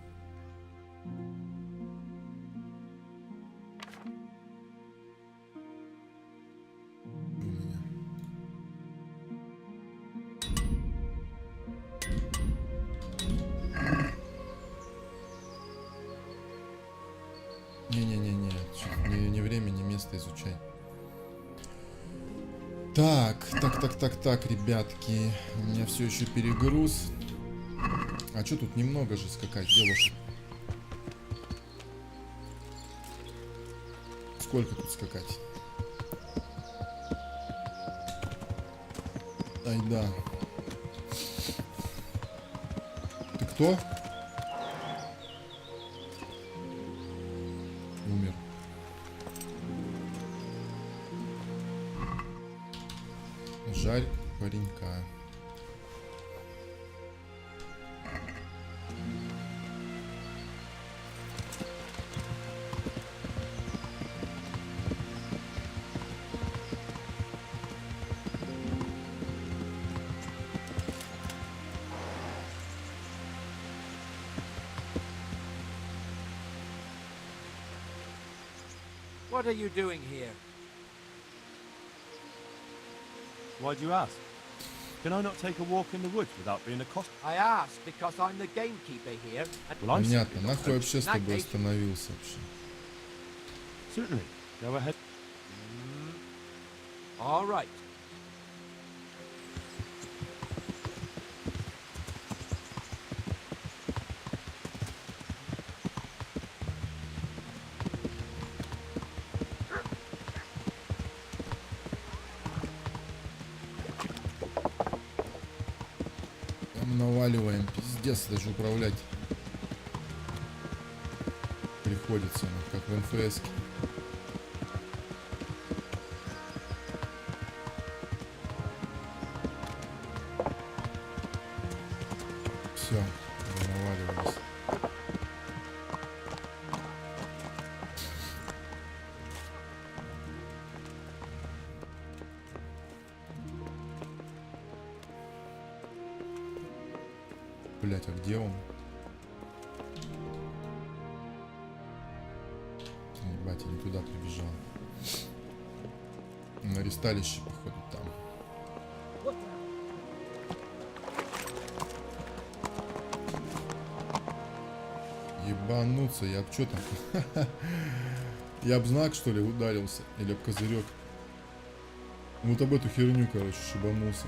Speaker 1: Не время, не место изучай. Так, ребятки. У меня все еще перегруз. А что тут немного же скакать, девушек? Сколько тут скакать? Ай да. Ты кто? Умер. Жарь паренька.
Speaker 21: What are you doing here?
Speaker 17: Why do you ask? Can I not take a walk in the woods without being accosted?
Speaker 21: I ask because I'm the gamekeeper here.
Speaker 17: Well, I'm
Speaker 1: Понятно, нахуй вообще с тобой остановился вообще.
Speaker 17: Certainly. Go ahead.
Speaker 21: All right.
Speaker 1: Наваливаем, пиздец, даже управлять приходится, как в НФС. Все, наваливались. Блять, а где он? ристалище, походу, там. Ебануться, я об чё там? Я об знак, что ли, ударился? Или об козырек? Вот об эту херню, короче, шибанулся.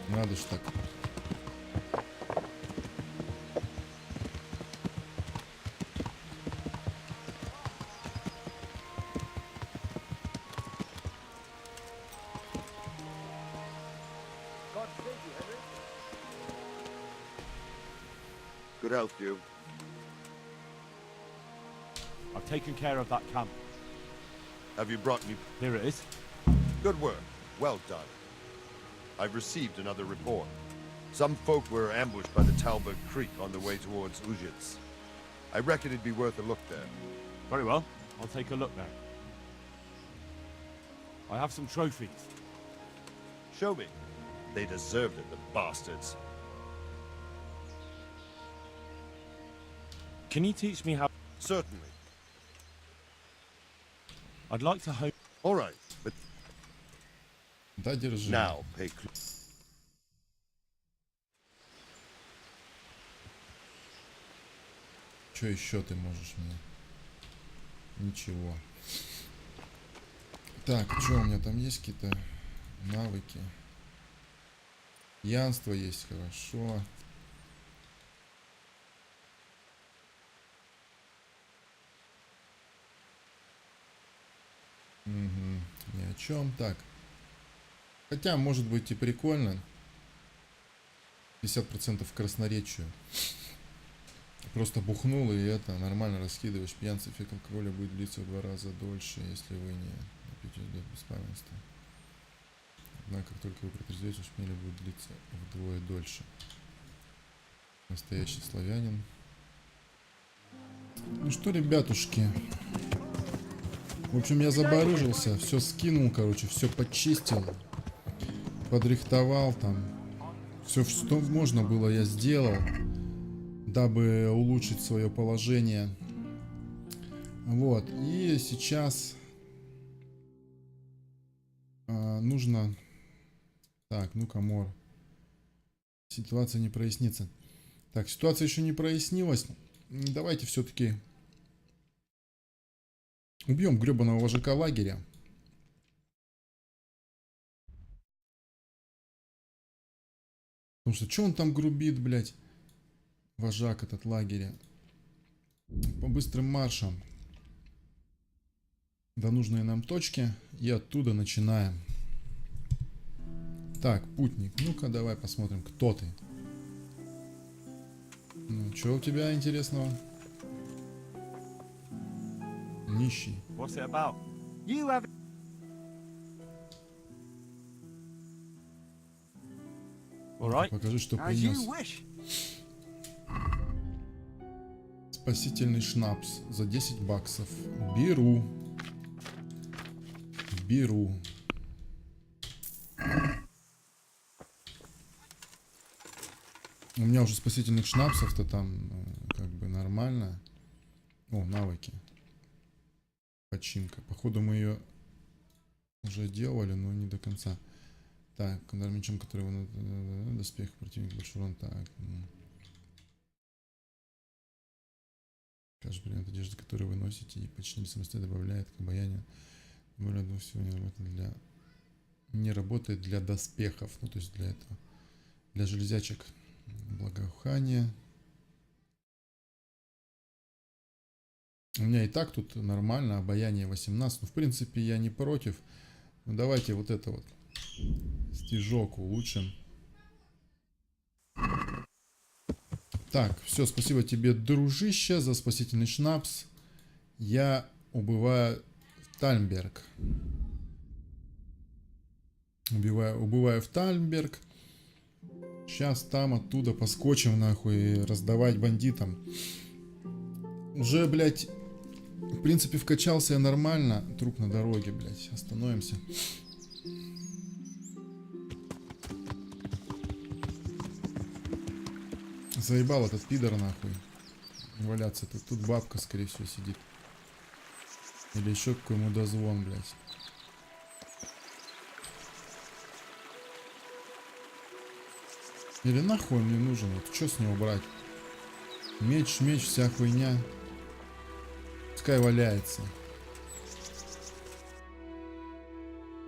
Speaker 1: Надо ж так.
Speaker 20: Good health, you.
Speaker 17: I've taken care of that camp.
Speaker 20: Have you brought me?
Speaker 17: Here it is.
Speaker 20: Good work. Well done. I've received another report. Some folk were ambushed by the Talbot Creek on the way towards Ujits. I reckon it'd be worth a look there.
Speaker 17: Very well. I'll take a look there. I have some trophies.
Speaker 20: Show me. They deserved it, the bastards.
Speaker 17: Can you teach me how?
Speaker 20: Certainly.
Speaker 17: I'd like to hope.
Speaker 20: All right, but
Speaker 1: Да, держи.
Speaker 20: now pay.
Speaker 1: Что еще ты можешь мне? Ничего. Так, что у меня там есть какие-то навыки? Пьянство есть, хорошо. Угу, ни о чем. Так. Хотя, может быть, и прикольно. 50% красноречию. Просто бухнул, и это нормально раскидываешь. Пьянство, эффект алкоголя будет длиться в 2 раза дольше, если вы не напьете беспамятства. Однако, как только вы протрезвеете, шмель будет длиться вдвое дольше. Настоящий славянин. Ну что, ребятушки. В общем, я забарыжился, все скинул, короче, все почистил. Подрихтовал там. Все, что можно было, я сделал, дабы улучшить свое положение. Вот. И сейчас нужно... Так, ну-ка, мор. Ситуация не прояснится. Так, ситуация еще не прояснилась. Давайте все-таки убьем гребаного вожака лагеря. Потому что он там грубит, блядь? Вожак этот лагеря. По быстрым маршам до нужной нам точки. И оттуда начинаем. Так, путник. Ну-ка, давай посмотрим, кто ты. Ну, что у тебя интересного? Нищий.
Speaker 17: What's it about? You have. All right.
Speaker 1: Покажи, что принес. Спасительный шнапс за 10 баксов. Беру. Беру. У меня уже спасительных шнапсов-то там как бы нормально. О, навыки. Починка. Походу мы ее уже делали, но не до конца. Так, удар мечом, который вы доспех противник большой урон. Так. Каждый предмет одежды, который вы носите и починили самостоятельно, добавляет к обаянию. Более одного всего не работает для доспехов. Ну, то есть для этого. Для железячек. Благоухание. У меня и так тут нормально. Обаяние 18. Ну, в принципе, я не против. Ну, давайте вот это вот. Стежок улучшим. Так, все, спасибо тебе, дружище, за спасительный шнапс. Я убываю в Тальмберг. Убываю в Тальмберг. Сейчас там оттуда поскочим нахуй и раздавать бандитам. Уже, блядь, в принципе, вкачался я нормально. Труп на дороге, блядь. Остановимся. Заебал этот пидор нахуй. Валяться тут. Тут бабка, скорее всего, сидит. Или еще какой мудозвон, блядь. Или нахуй он мне нужен? Вот что с него брать? Меч, вся хуйня. Пускай валяется.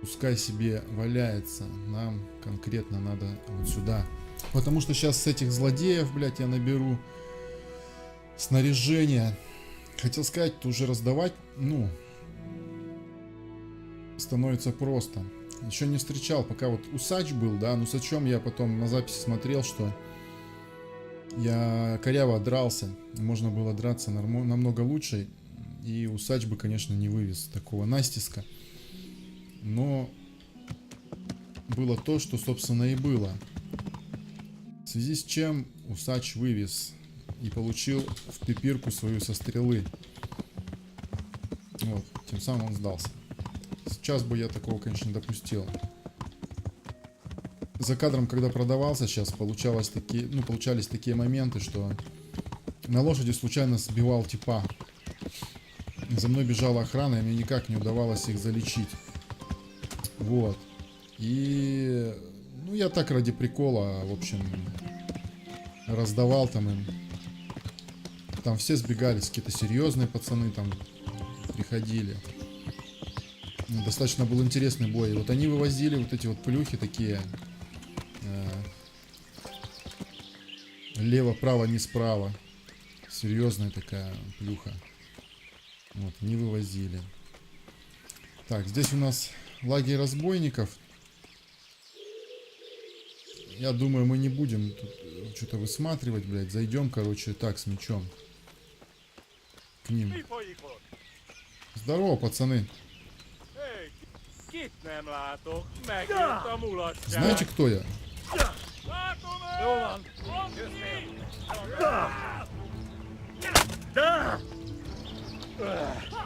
Speaker 1: Пускай себе валяется. Нам конкретно надо вот сюда. Потому что сейчас с этих злодеев, блядь, я наберу снаряжение. Хотел сказать, что уже раздавать, ну, становится просто. Еще не встречал, пока вот усач был, да, но с усачом я потом на записи смотрел, что я коряво дрался. Можно было драться намного лучше. И усач бы, конечно, не вывез такого настиска. Но было то, что, собственно, и было. В связи с чем усач вывез и получил в пипирку свою со стрелы. Вот, тем самым он сдался. Сейчас бы я такого, конечно, не допустил. За кадром, когда продавался, сейчас получались такие моменты, что на лошади случайно сбивал типа. За мной бежала охрана, и мне никак не удавалось их залечить. Вот. И ну, я так ради прикола, в общем, раздавал там им. Там все сбегались, какие-то серьезные пацаны там приходили. Достаточно был интересный бой. И вот они вывозили вот эти вот плюхи такие. Лево-право, не справа. Серьезная такая плюха. Вот, не вывозили. Так, здесь у нас лагерь разбойников. Я думаю, мы не будем тут что-то высматривать, блядь. Зайдем, короче, так, с мечом. К ним. Здорово, пацаны. Знаете, кто я?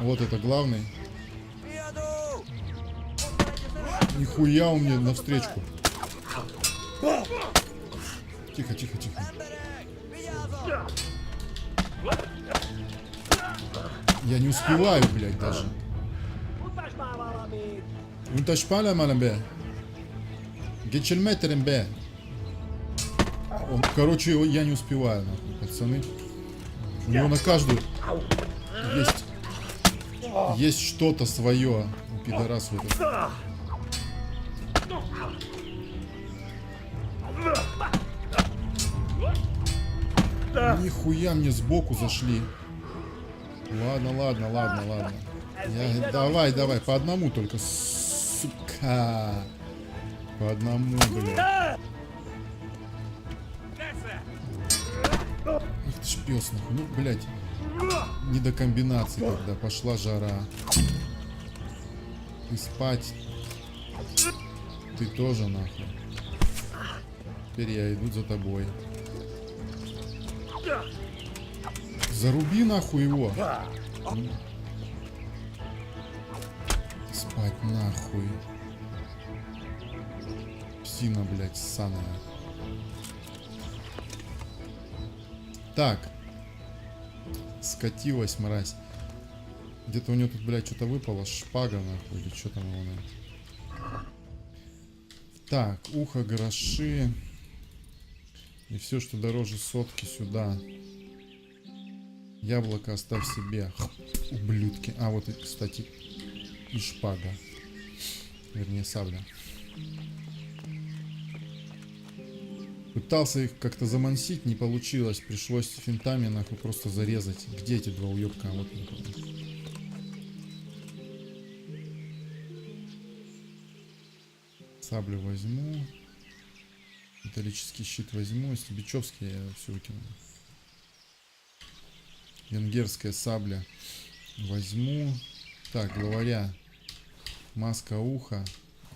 Speaker 1: Вот это главный. Нихуя он мне навстречку. Тихо, тихо, тихо. Я не успеваю, блядь, даже. Унташпаля малабе. Гечельметерем бе. Короче, я не успеваю, нахуй, пацаны. У него на каждую есть что-то свое у пидораса. Нихуя мне сбоку зашли. Ладно. Давай, по одному только, сука. По одному, блядь. Ах ты ж пёс, нахуй. Ну, блядь. Не до комбинации, когда пошла жара. Ты спать. Ты тоже, нахуй. Теперь я иду за тобой. Заруби, нахуй, его. Спать, нахуй. Псина, блядь, ссаная. Так. Скатилась, мразь. Где-то у него тут, блядь, что-то выпало. Шпага, нахуй, или что там его надо. Так, ухо, гроши. И все, что дороже сотки, сюда. Яблоко оставь себе. Ублюдки. А, вот, кстати, и шпага. Вернее, сабля. Пытался их как-то замансить, не получилось. Пришлось финтами, нахуй, просто зарезать. Где эти два уебка? Вот они. Саблю возьму. Металлический щит возьму. Если бичевский, я все выкину. Венгерская сабля возьму. Так, главаря. Маска уха.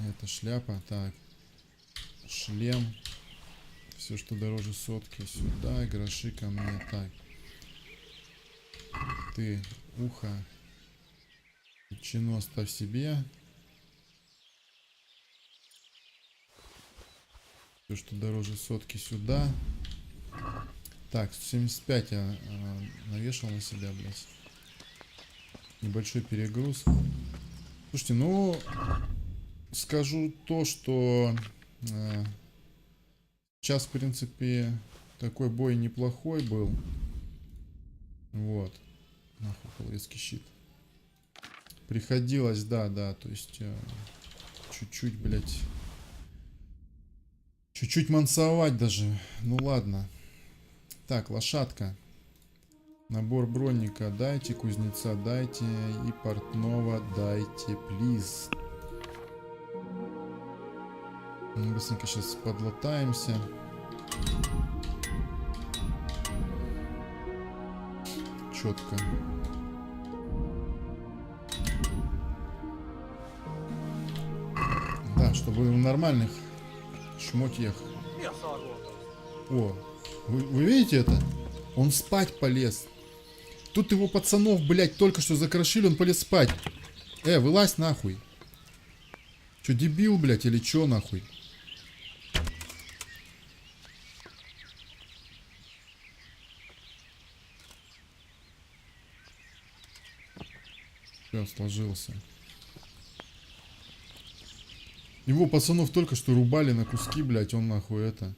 Speaker 1: Это шляпа. Так. Шлем. Все, что дороже сотки, сюда. Гроши ко мне. Так. Ты ухо. Ветчину оставь себе. Все, что дороже сотки, сюда. Так, 175 я навешал на себя, блядь. Небольшой перегруз. Слушайте, ну, скажу то, что сейчас, в принципе, такой бой неплохой был. Вот. Нахуй, половецкий щит. Приходилось, да, то есть чуть-чуть, блядь, чуть-чуть мансовать даже. Ну ладно. Так, лошадка. Набор бронника дайте, кузнеца дайте и портного дайте, плиз. Мы быстренько сейчас подлатаемся. Четко. Да, чтобы в нормальных шмотьях. О, вы видите это? Он спать полез. Тут его пацанов, блядь, только что закрошили, он полез спать. Вылазь нахуй. Че, дебил, блядь, или че нахуй? Все, сложился. Его пацанов только что рубали на куски, блядь, он нахуй это.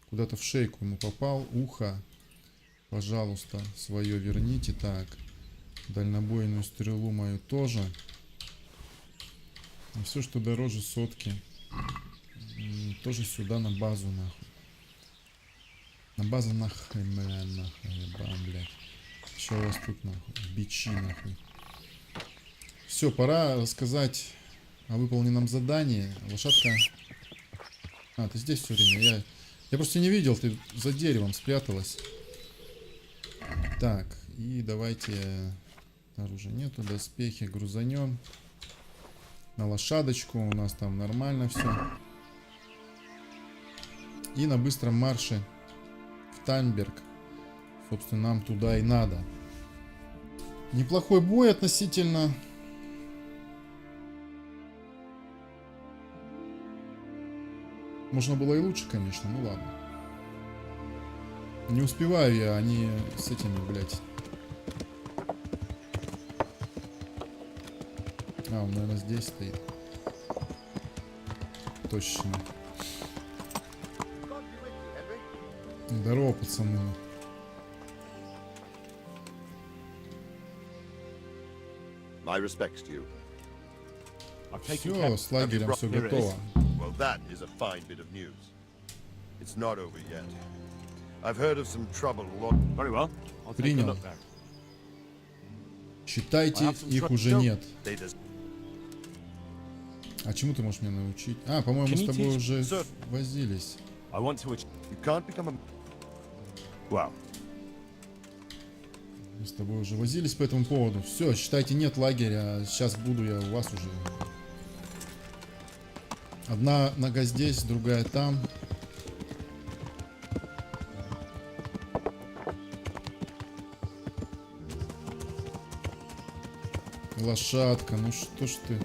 Speaker 1: Куда-то в шейку ему попал, ухо. Пожалуйста, свое верните. Так, дальнобойную стрелу мою тоже. И все, что дороже сотки, тоже сюда на базу, нахуй. На базу нахуй, блядь. Что у вас тут, нахуй? Бичи, нахуй. Все, пора рассказать о выполненном задании. Лошадка... А, ты здесь все время. Я просто не видел, ты за деревом спряталась. Так, и давайте... Оружия нету, доспехи грузанем. На лошадочку, у нас там нормально все. И на быстром марше в Таймберг. Собственно, нам туда и надо. Неплохой бой относительно. Можно было и лучше, конечно, ну ладно. Не успеваю я, они с этими, блядь. А, он, наверное, здесь стоит. Точно. Здорово, пацаны. Все, с лагерем все готово.
Speaker 20: Well, that is a fine bit of news. It's not over yet. I've heard of some trouble.
Speaker 8: Very well. I'll take a look there.
Speaker 1: Считайте, их уже нет. А чему ты можешь меня научить? А, по-моему, с тобой уже возились.
Speaker 8: Wow.
Speaker 1: Мы с тобой уже возились по этому поводу. Все, считайте, нет лагеря. Сейчас буду я у вас уже. Одна нога здесь, другая там. Лошадка, ну что ж ты?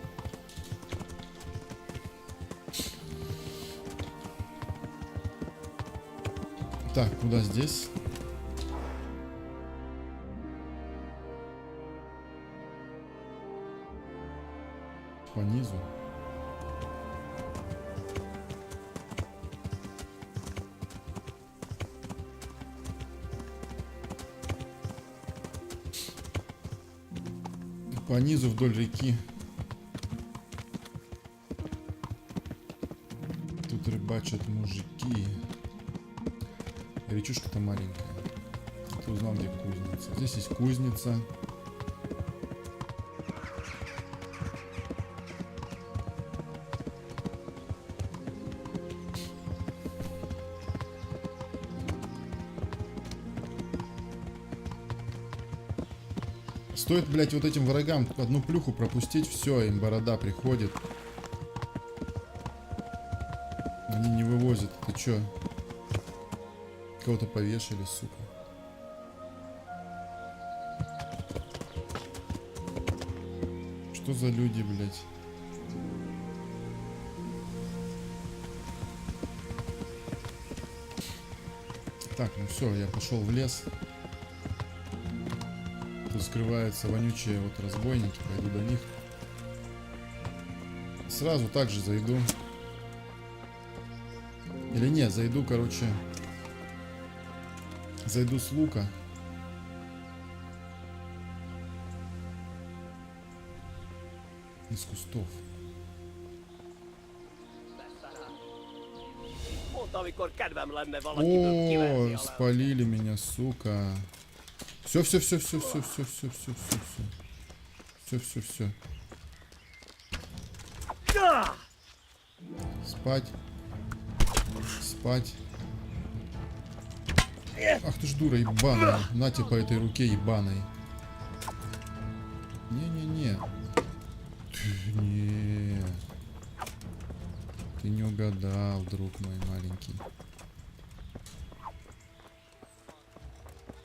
Speaker 1: Так, куда здесь? По низу. По низу вдоль реки. Тут рыбачат мужики. Речушка-то маленькая. Ты узнал, где кузница. Здесь есть кузница. Стоит, блядь, вот этим врагам одну плюху пропустить, все, им борода приходит. Они не вывозят. Ты чё? Кого-то повешали, сука. Что за люди, блядь? Так, ну все, я пошел в лес. тут скрываются вонючие вот разбойники. Пойду до них. Сразу так же зайду. Или нет, зайду, короче. Зайду с лука. Из кустов. О, спалили меня, сука. Все. Спать. Спать. Ах ты ж дура ебаная. Нате по этой руке ебаной. Не-не-не. Не. Ты не угадал, друг мой маленький.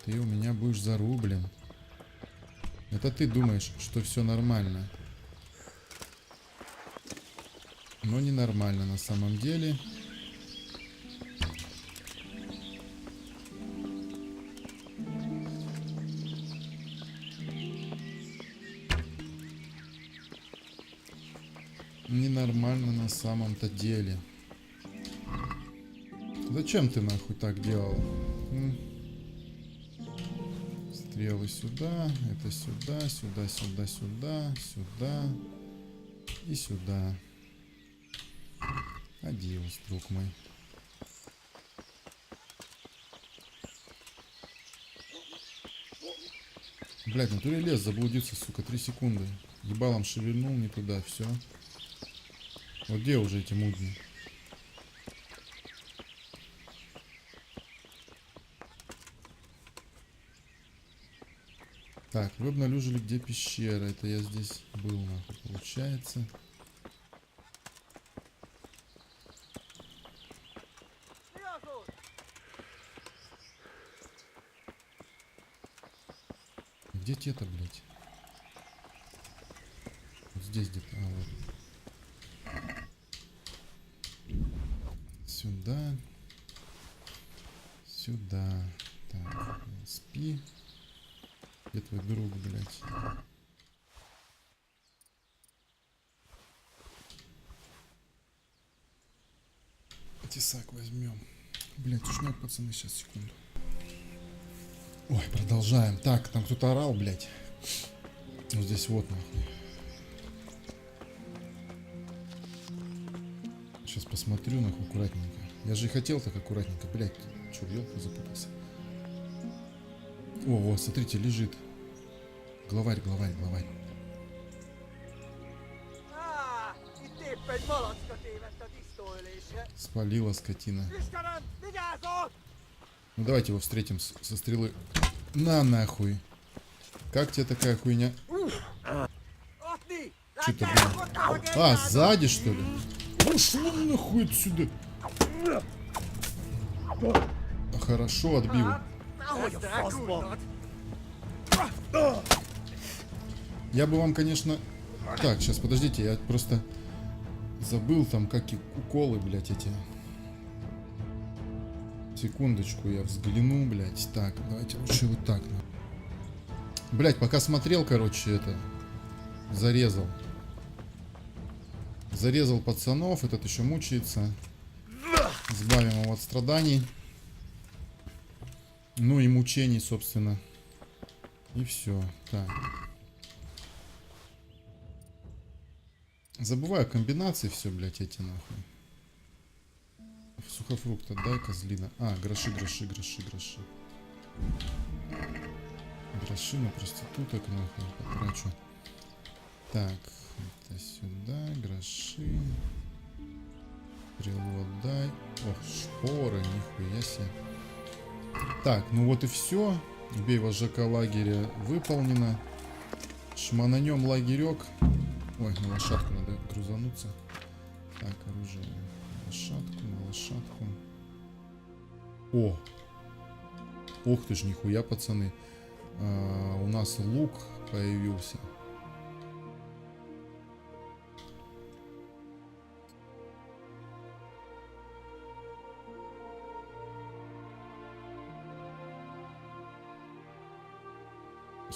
Speaker 1: Ты у меня будешь зарублен. Это ты думаешь, что все нормально. Но ненормально на самом деле. Ненормально на самом-то деле. Зачем ты нахуй так делал? Стрелы сюда, это сюда, сюда и сюда. Адиос, друг мой. Блять, натуре лес заблудиться, сука, 3 секунды. Ебалом шевельнул не туда, все. Вот где уже эти мудни? Так, вы обнаружили, где пещера. Это я здесь был, нахуй, получается. Где те-то, блядь? Вот здесь где-то. А, вот. Сюда. Сюда. Так, спи. Где твой друг, блядь? Тесак возьмем. Блядь, ушнет, пацаны, сейчас, секунду. Ой, продолжаем. Так, там кто-то орал, блядь. Вот здесь вот, нахуй. Сейчас посмотрю, нахуй, аккуратненько. Я же и хотел так аккуратненько, блядь. Че, в елку запутался? О, вот, смотрите, лежит. Главарь. Спалила скотина. Ну давайте его встретим со стрелы. На нахуй. Как тебе такая хуйня? Что-то, блин. А, сзади, что ли? Пошел нахуй отсюда. Хорошо отбил. Я бы вам, конечно... Так, сейчас, подождите, я просто забыл там, как и уколы, блядь, эти. Секундочку, я взгляну, блядь. Так, давайте лучше вот так. Блядь, пока смотрел, короче, это... Зарезал. Зарезал пацанов, этот еще мучается. Избавим его от страданий. Ну и мучений, собственно. И все. Так. Забываю комбинации все, блядь, эти нахуй. Сухофрукт отдай, козлина. А, гроши. Гроши на проституток, нахуй, потрачу. Так, это сюда, гроши. Стрелу отдай. Ох, шпоры, нихуя себе. Так, ну вот и все. Убей вожака лагеря выполнено. Шмананем лагерек. Ой, на лошадку надо грузануться. Так, оружие. На лошадку. О! Ох ты ж, нихуя, пацаны. У нас лук появился.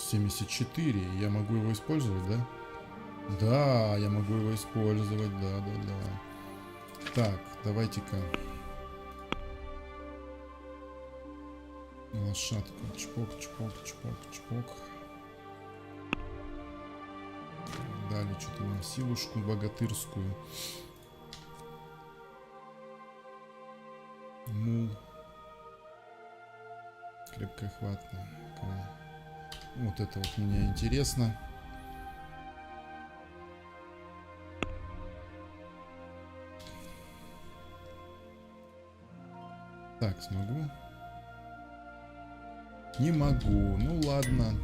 Speaker 1: 74. Я могу его использовать, да? Да, я могу его использовать. Да. Так, давайте-ка. Лошадку. Чпок. Дали что-то нам силушку богатырскую. Мул. Крепкохватно. Вот это вот мне интересно. Так, смогу? Не могу. Ну ладно.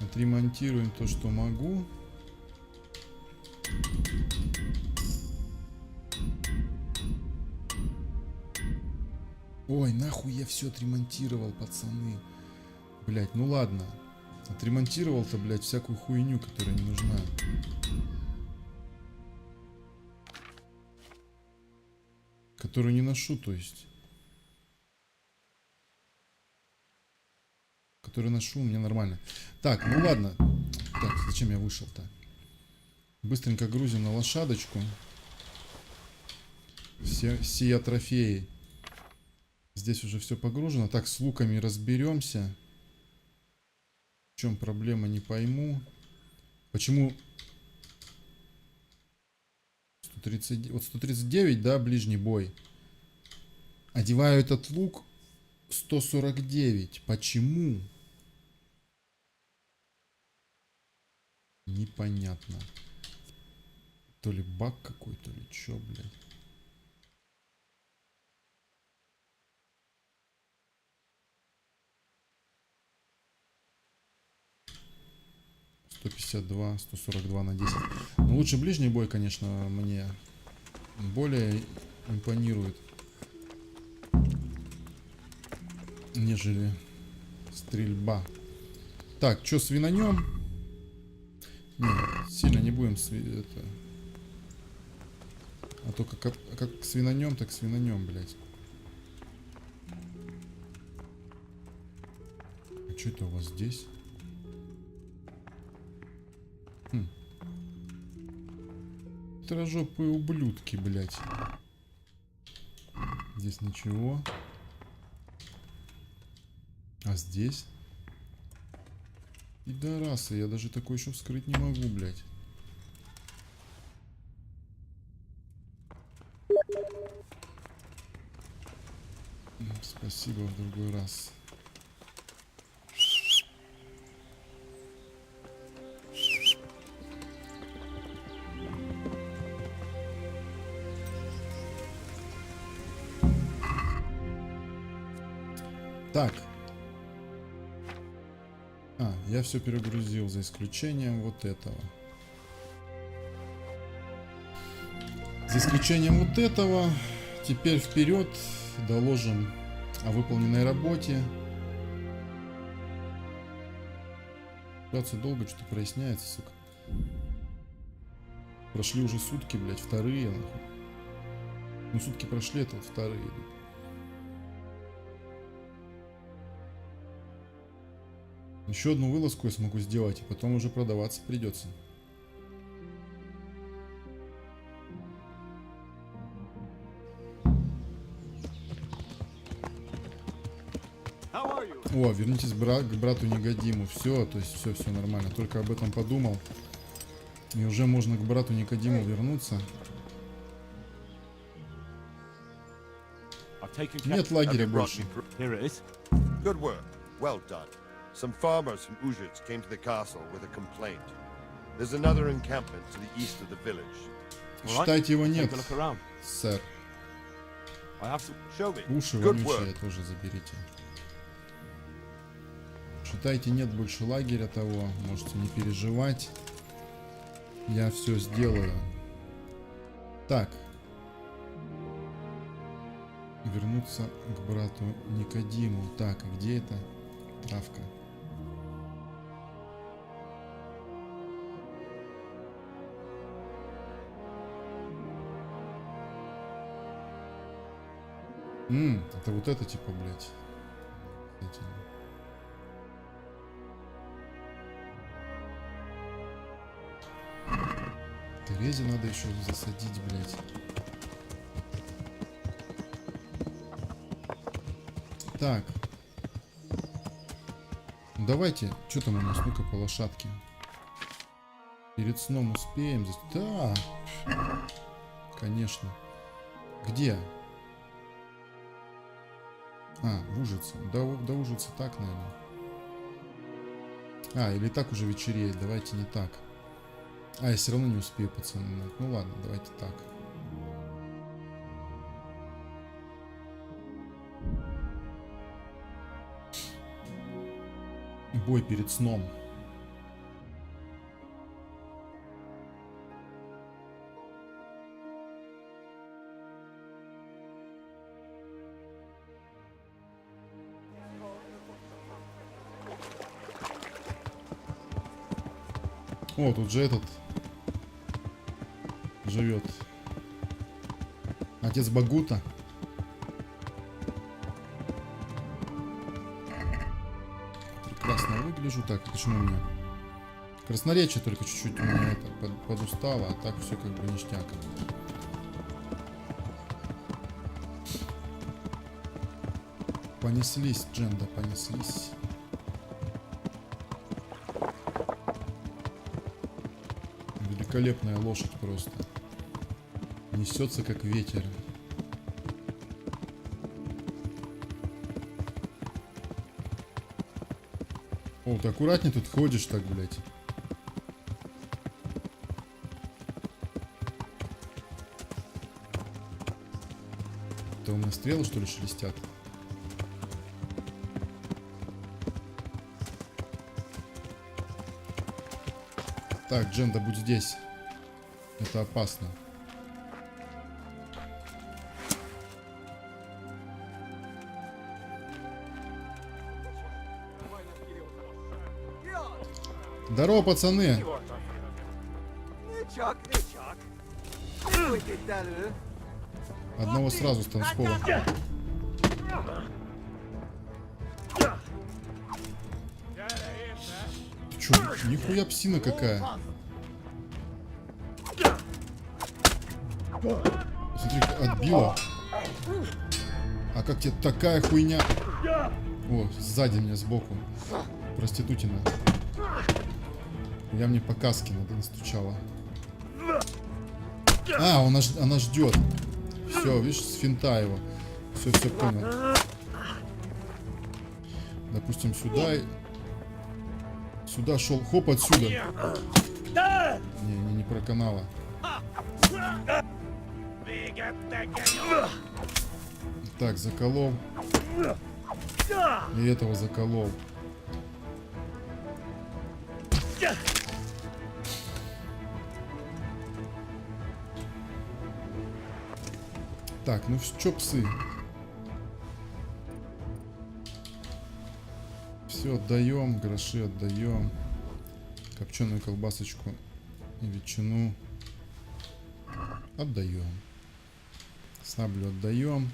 Speaker 1: Отремонтируем то, что могу. Ой, нахуй я все отремонтировал, пацаны. Блять, ну ладно. Отремонтировал-то, блять, всякую хуйню, которая не нужна. Которую не ношу, то есть. Которую ношу, мне нормально. Так, ну ладно. Так, зачем я вышел-то? Быстренько грузим на лошадочку. Все трофеи. Здесь уже все погружено. Так, с луками разберемся. В чем проблема, не пойму. Почему 139, вот 139, да, ближний бой. Одеваю этот лук 149. Почему? Непонятно. То ли баг какой, то ли чё, блядь. $152, 142 на 10. Но лучше ближний бой, конечно, мне более импонирует, нежели стрельба. Так, что, свинанем? Нет, сильно не будем это. А то как свинанем, так свинанем, блядь. А что это у вас здесь? Хитрожопые ублюдки, блядь. Здесь ничего. А здесь? Пидорасы, я даже такой еще вскрыть не могу, блядь. Спасибо, в другой раз. Так. Я все перегрузил, за исключением вот этого. За исключением вот этого. Теперь вперед. Доложим о выполненной работе. Ситуация долго что-то проясняется, сука. Прошли уже сутки, блядь, вторые, нахуй. Ну, сутки прошли, это вот вторые идут. Еще одну вылазку я смогу сделать, и потом уже продаваться придется. О, вернитесь к брату Никодиму. Все, то есть все нормально. Только об этом подумал. И уже можно к брату Никодиму вернуться. Нет лагеря больше.
Speaker 20: Some farmers from Uzhitz came to the castle with a complaint. There's another encampment to the east of the village.
Speaker 1: Считайте, его нет, сэр. Уши вонючие тоже заберите. Считайте, нет больше лагеря того. Можете не переживать. Я все сделаю. Так. Вернуться к брату Никодиму. Так, а где это? Травка. Это вот это типа, блядь. Кстати. Терезе надо еще засадить, блядь. Так. Ну, давайте. Что там у нас? Ну-ка, по лошадке. Перед сном успеем. Да. Конечно. Где? А, в Ужице. До Ужицы так, наверное. А, или так уже вечереет. Давайте не так. А, я все равно не успею, пацаны. Ну ладно, давайте так. Бой перед сном. О, тут же этот живет. Отец Багута. Прекрасно выгляжу. Так, почему у меня красноречие только чуть-чуть у меня это подустало, а так все как бы ништяк. Понеслись, Дженда, понеслись. Великолепная лошадь просто. Несется как ветер. О, ты аккуратнее тут ходишь так, блядь. Это у меня стрелы, что ли, шелестят? Так, Дженда, будь здесь. Это опасно. Здорово, пацаны. Одного сразу с танцпола. Чё, нихуя псина какая. Смотри, отбила. А как тебе такая хуйня? О, сзади меня, сбоку. Проститутина. Я мне по каске надо настучала. А, она ждет. Все, видишь, с финта его. Все понял. Допустим, сюда. Сюда шел. Хоп, отсюда. Не проканала. Так, заколол. И этого заколол. Так, ну чё, псы? Все отдаем, гроши отдаем. Копченую колбасочку и ветчину отдаем. Саблю отдаем.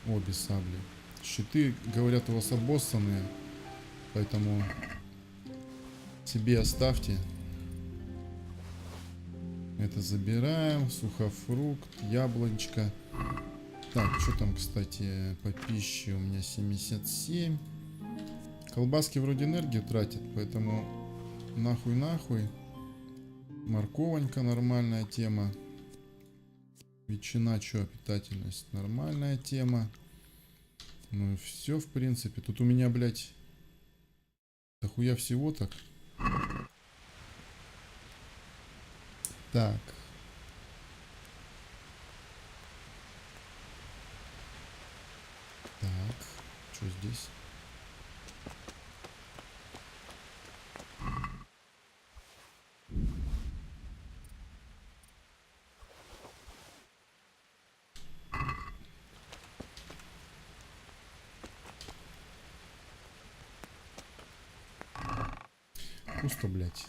Speaker 1: Обе сабли. Щиты, говорят, у вас обоссанные, поэтому себе оставьте. Это забираем. Сухофрукт, яблочко. Так, что там, кстати, по пище у меня 77. Колбаски вроде энергию тратят, поэтому нахуй. Морковонька, нормальная тема. Ветчина, что, питательность, нормальная тема. Ну и все, в принципе. Тут у меня, блядь, дохуя всего так. Так. Так, что здесь? Пусто, блядь.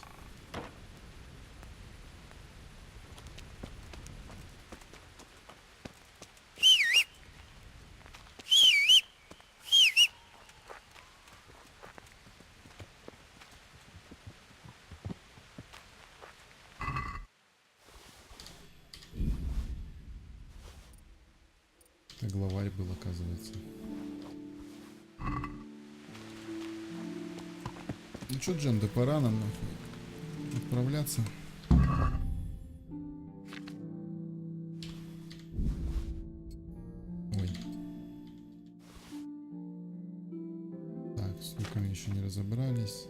Speaker 1: главарь был, оказывается. Ну чё, Джен, да пора нам нахуй отправляться. Ой. Так, с луками еще не разобрались.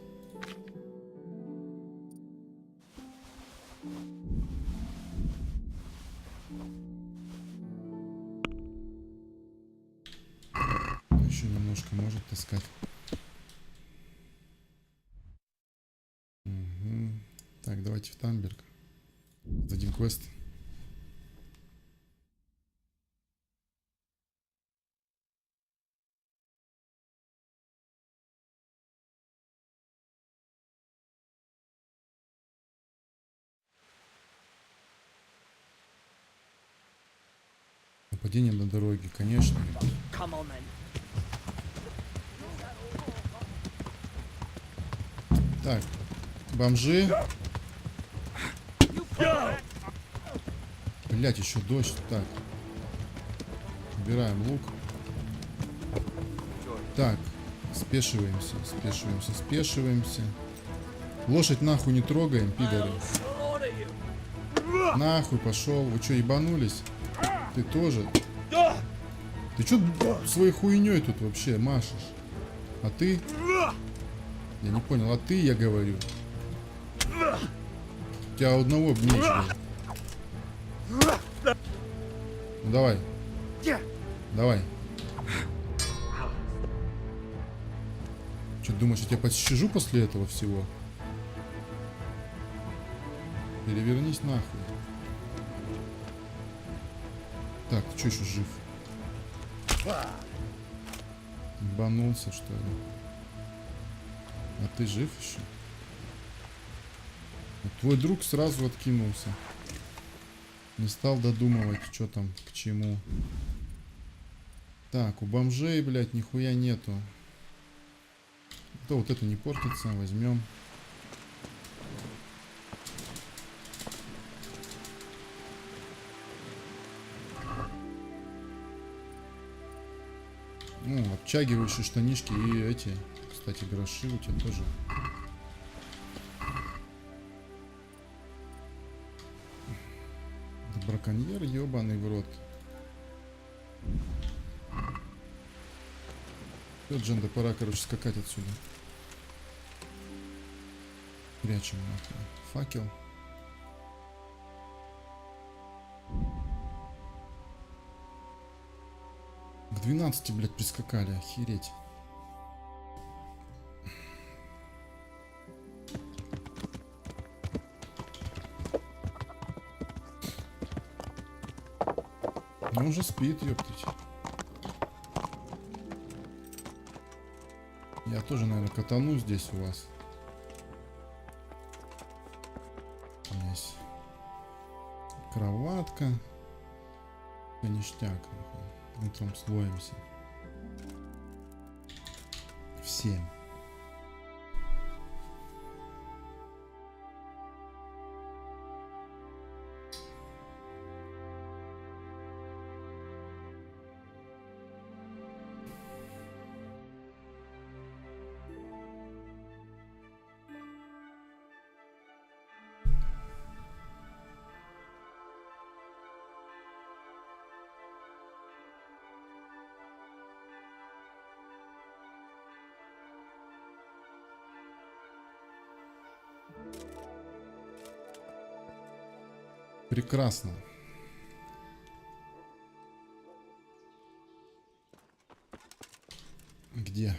Speaker 1: Еще немножко может таскать. Угу. Так, давайте в Тамберг. Сдадим квест. Нападение на дороге, конечно.
Speaker 4: Come on, then.
Speaker 1: Так, бомжи. Блять, еще дождь. Так. Убираем лук. Так, спешиваемся, спешиваемся, спешиваемся. Лошадь нахуй не трогаем, пидоры. Нахуй пошел. Вы что, ебанулись? Ты тоже? Ты что своей хуйней тут вообще машешь? А ты? Я не понял, а ты, я говорю. У тебя одного нечего. Ну давай. Давай. Что, думаешь, я тебя пощажу после этого всего? Перевернись нахуй. Так, ты что еще жив? Ебанулся, что ли? А ты жив еще? Вот твой друг сразу откинулся. Не стал додумывать, что там, к чему. Так, у бомжей, блядь, нихуя нету. То вот это не портится, возьмем. Ну, обтягивающие штанишки и эти, кстати, гроши у тебя тоже. Да браконьер, ебаный в рот. Всё, Джен, да пора, короче, скакать отсюда. Прячем нахуй факел. К 12, блядь, прискакали, охереть. Ну уже спит, ёптать. Я тоже, наверное, катану здесь у вас. Здесь кроватка. Ништяк. Утром слоимся. Всем. Прекрасно. Где?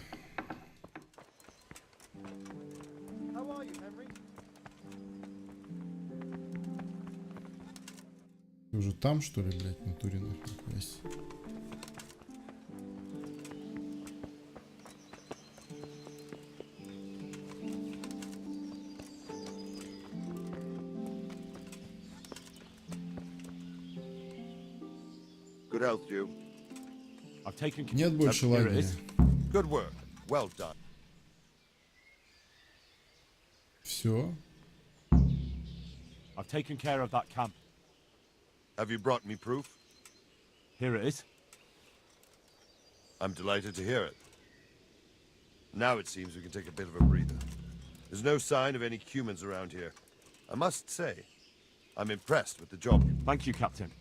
Speaker 1: Ты уже там, что ли, блядь, в натуре нахуй?
Speaker 20: Good health, you.
Speaker 8: I've taken
Speaker 1: Нет больше лагеря.
Speaker 20: Good work. Well done.
Speaker 1: Все.
Speaker 8: I've taken care of that camp.
Speaker 20: Have you brought me proof?
Speaker 8: Here it is.
Speaker 20: I'm delighted to hear it. Now it seems we can take a bit of a breather. There's no sign of any humans around here. I must say, I'm impressed with the job.
Speaker 8: Thank you, Captain.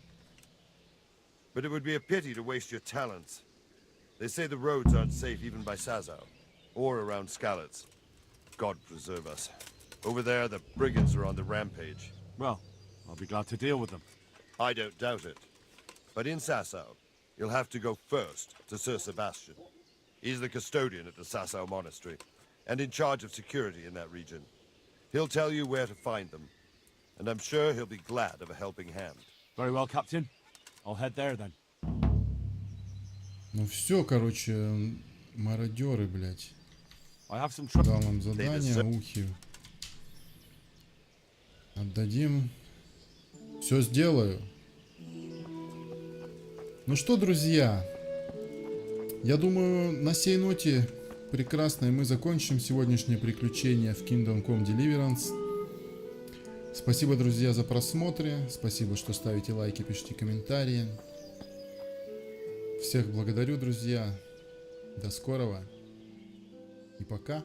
Speaker 20: But it would be a pity to waste your talents. They say the roads aren't safe even by Sazau, or around Skalitz. God preserve us. Over there, the brigands are on the rampage.
Speaker 8: Well, I'll be glad to deal with them.
Speaker 20: I don't doubt it. But in Sasau, you'll have to go first to Sir Sebastian. He's the custodian at the Sasau Monastery, and in charge of security in that region. He'll tell you where to find them, and I'm sure he'll be glad of a helping hand.
Speaker 8: Very well, Captain. I'll head there then.
Speaker 1: Ну все, короче, мародеры, блядь. Дал нам задание, ухи. Отдадим. Все сделаю. Ну что, друзья, я думаю, на сей ноте прекрасной мы закончим сегодняшнее приключение в Kingdom Come Deliverance. Спасибо, друзья, за просмотры. Спасибо, что ставите лайки, пишите комментарии. Всех благодарю, друзья. До скорого. И пока.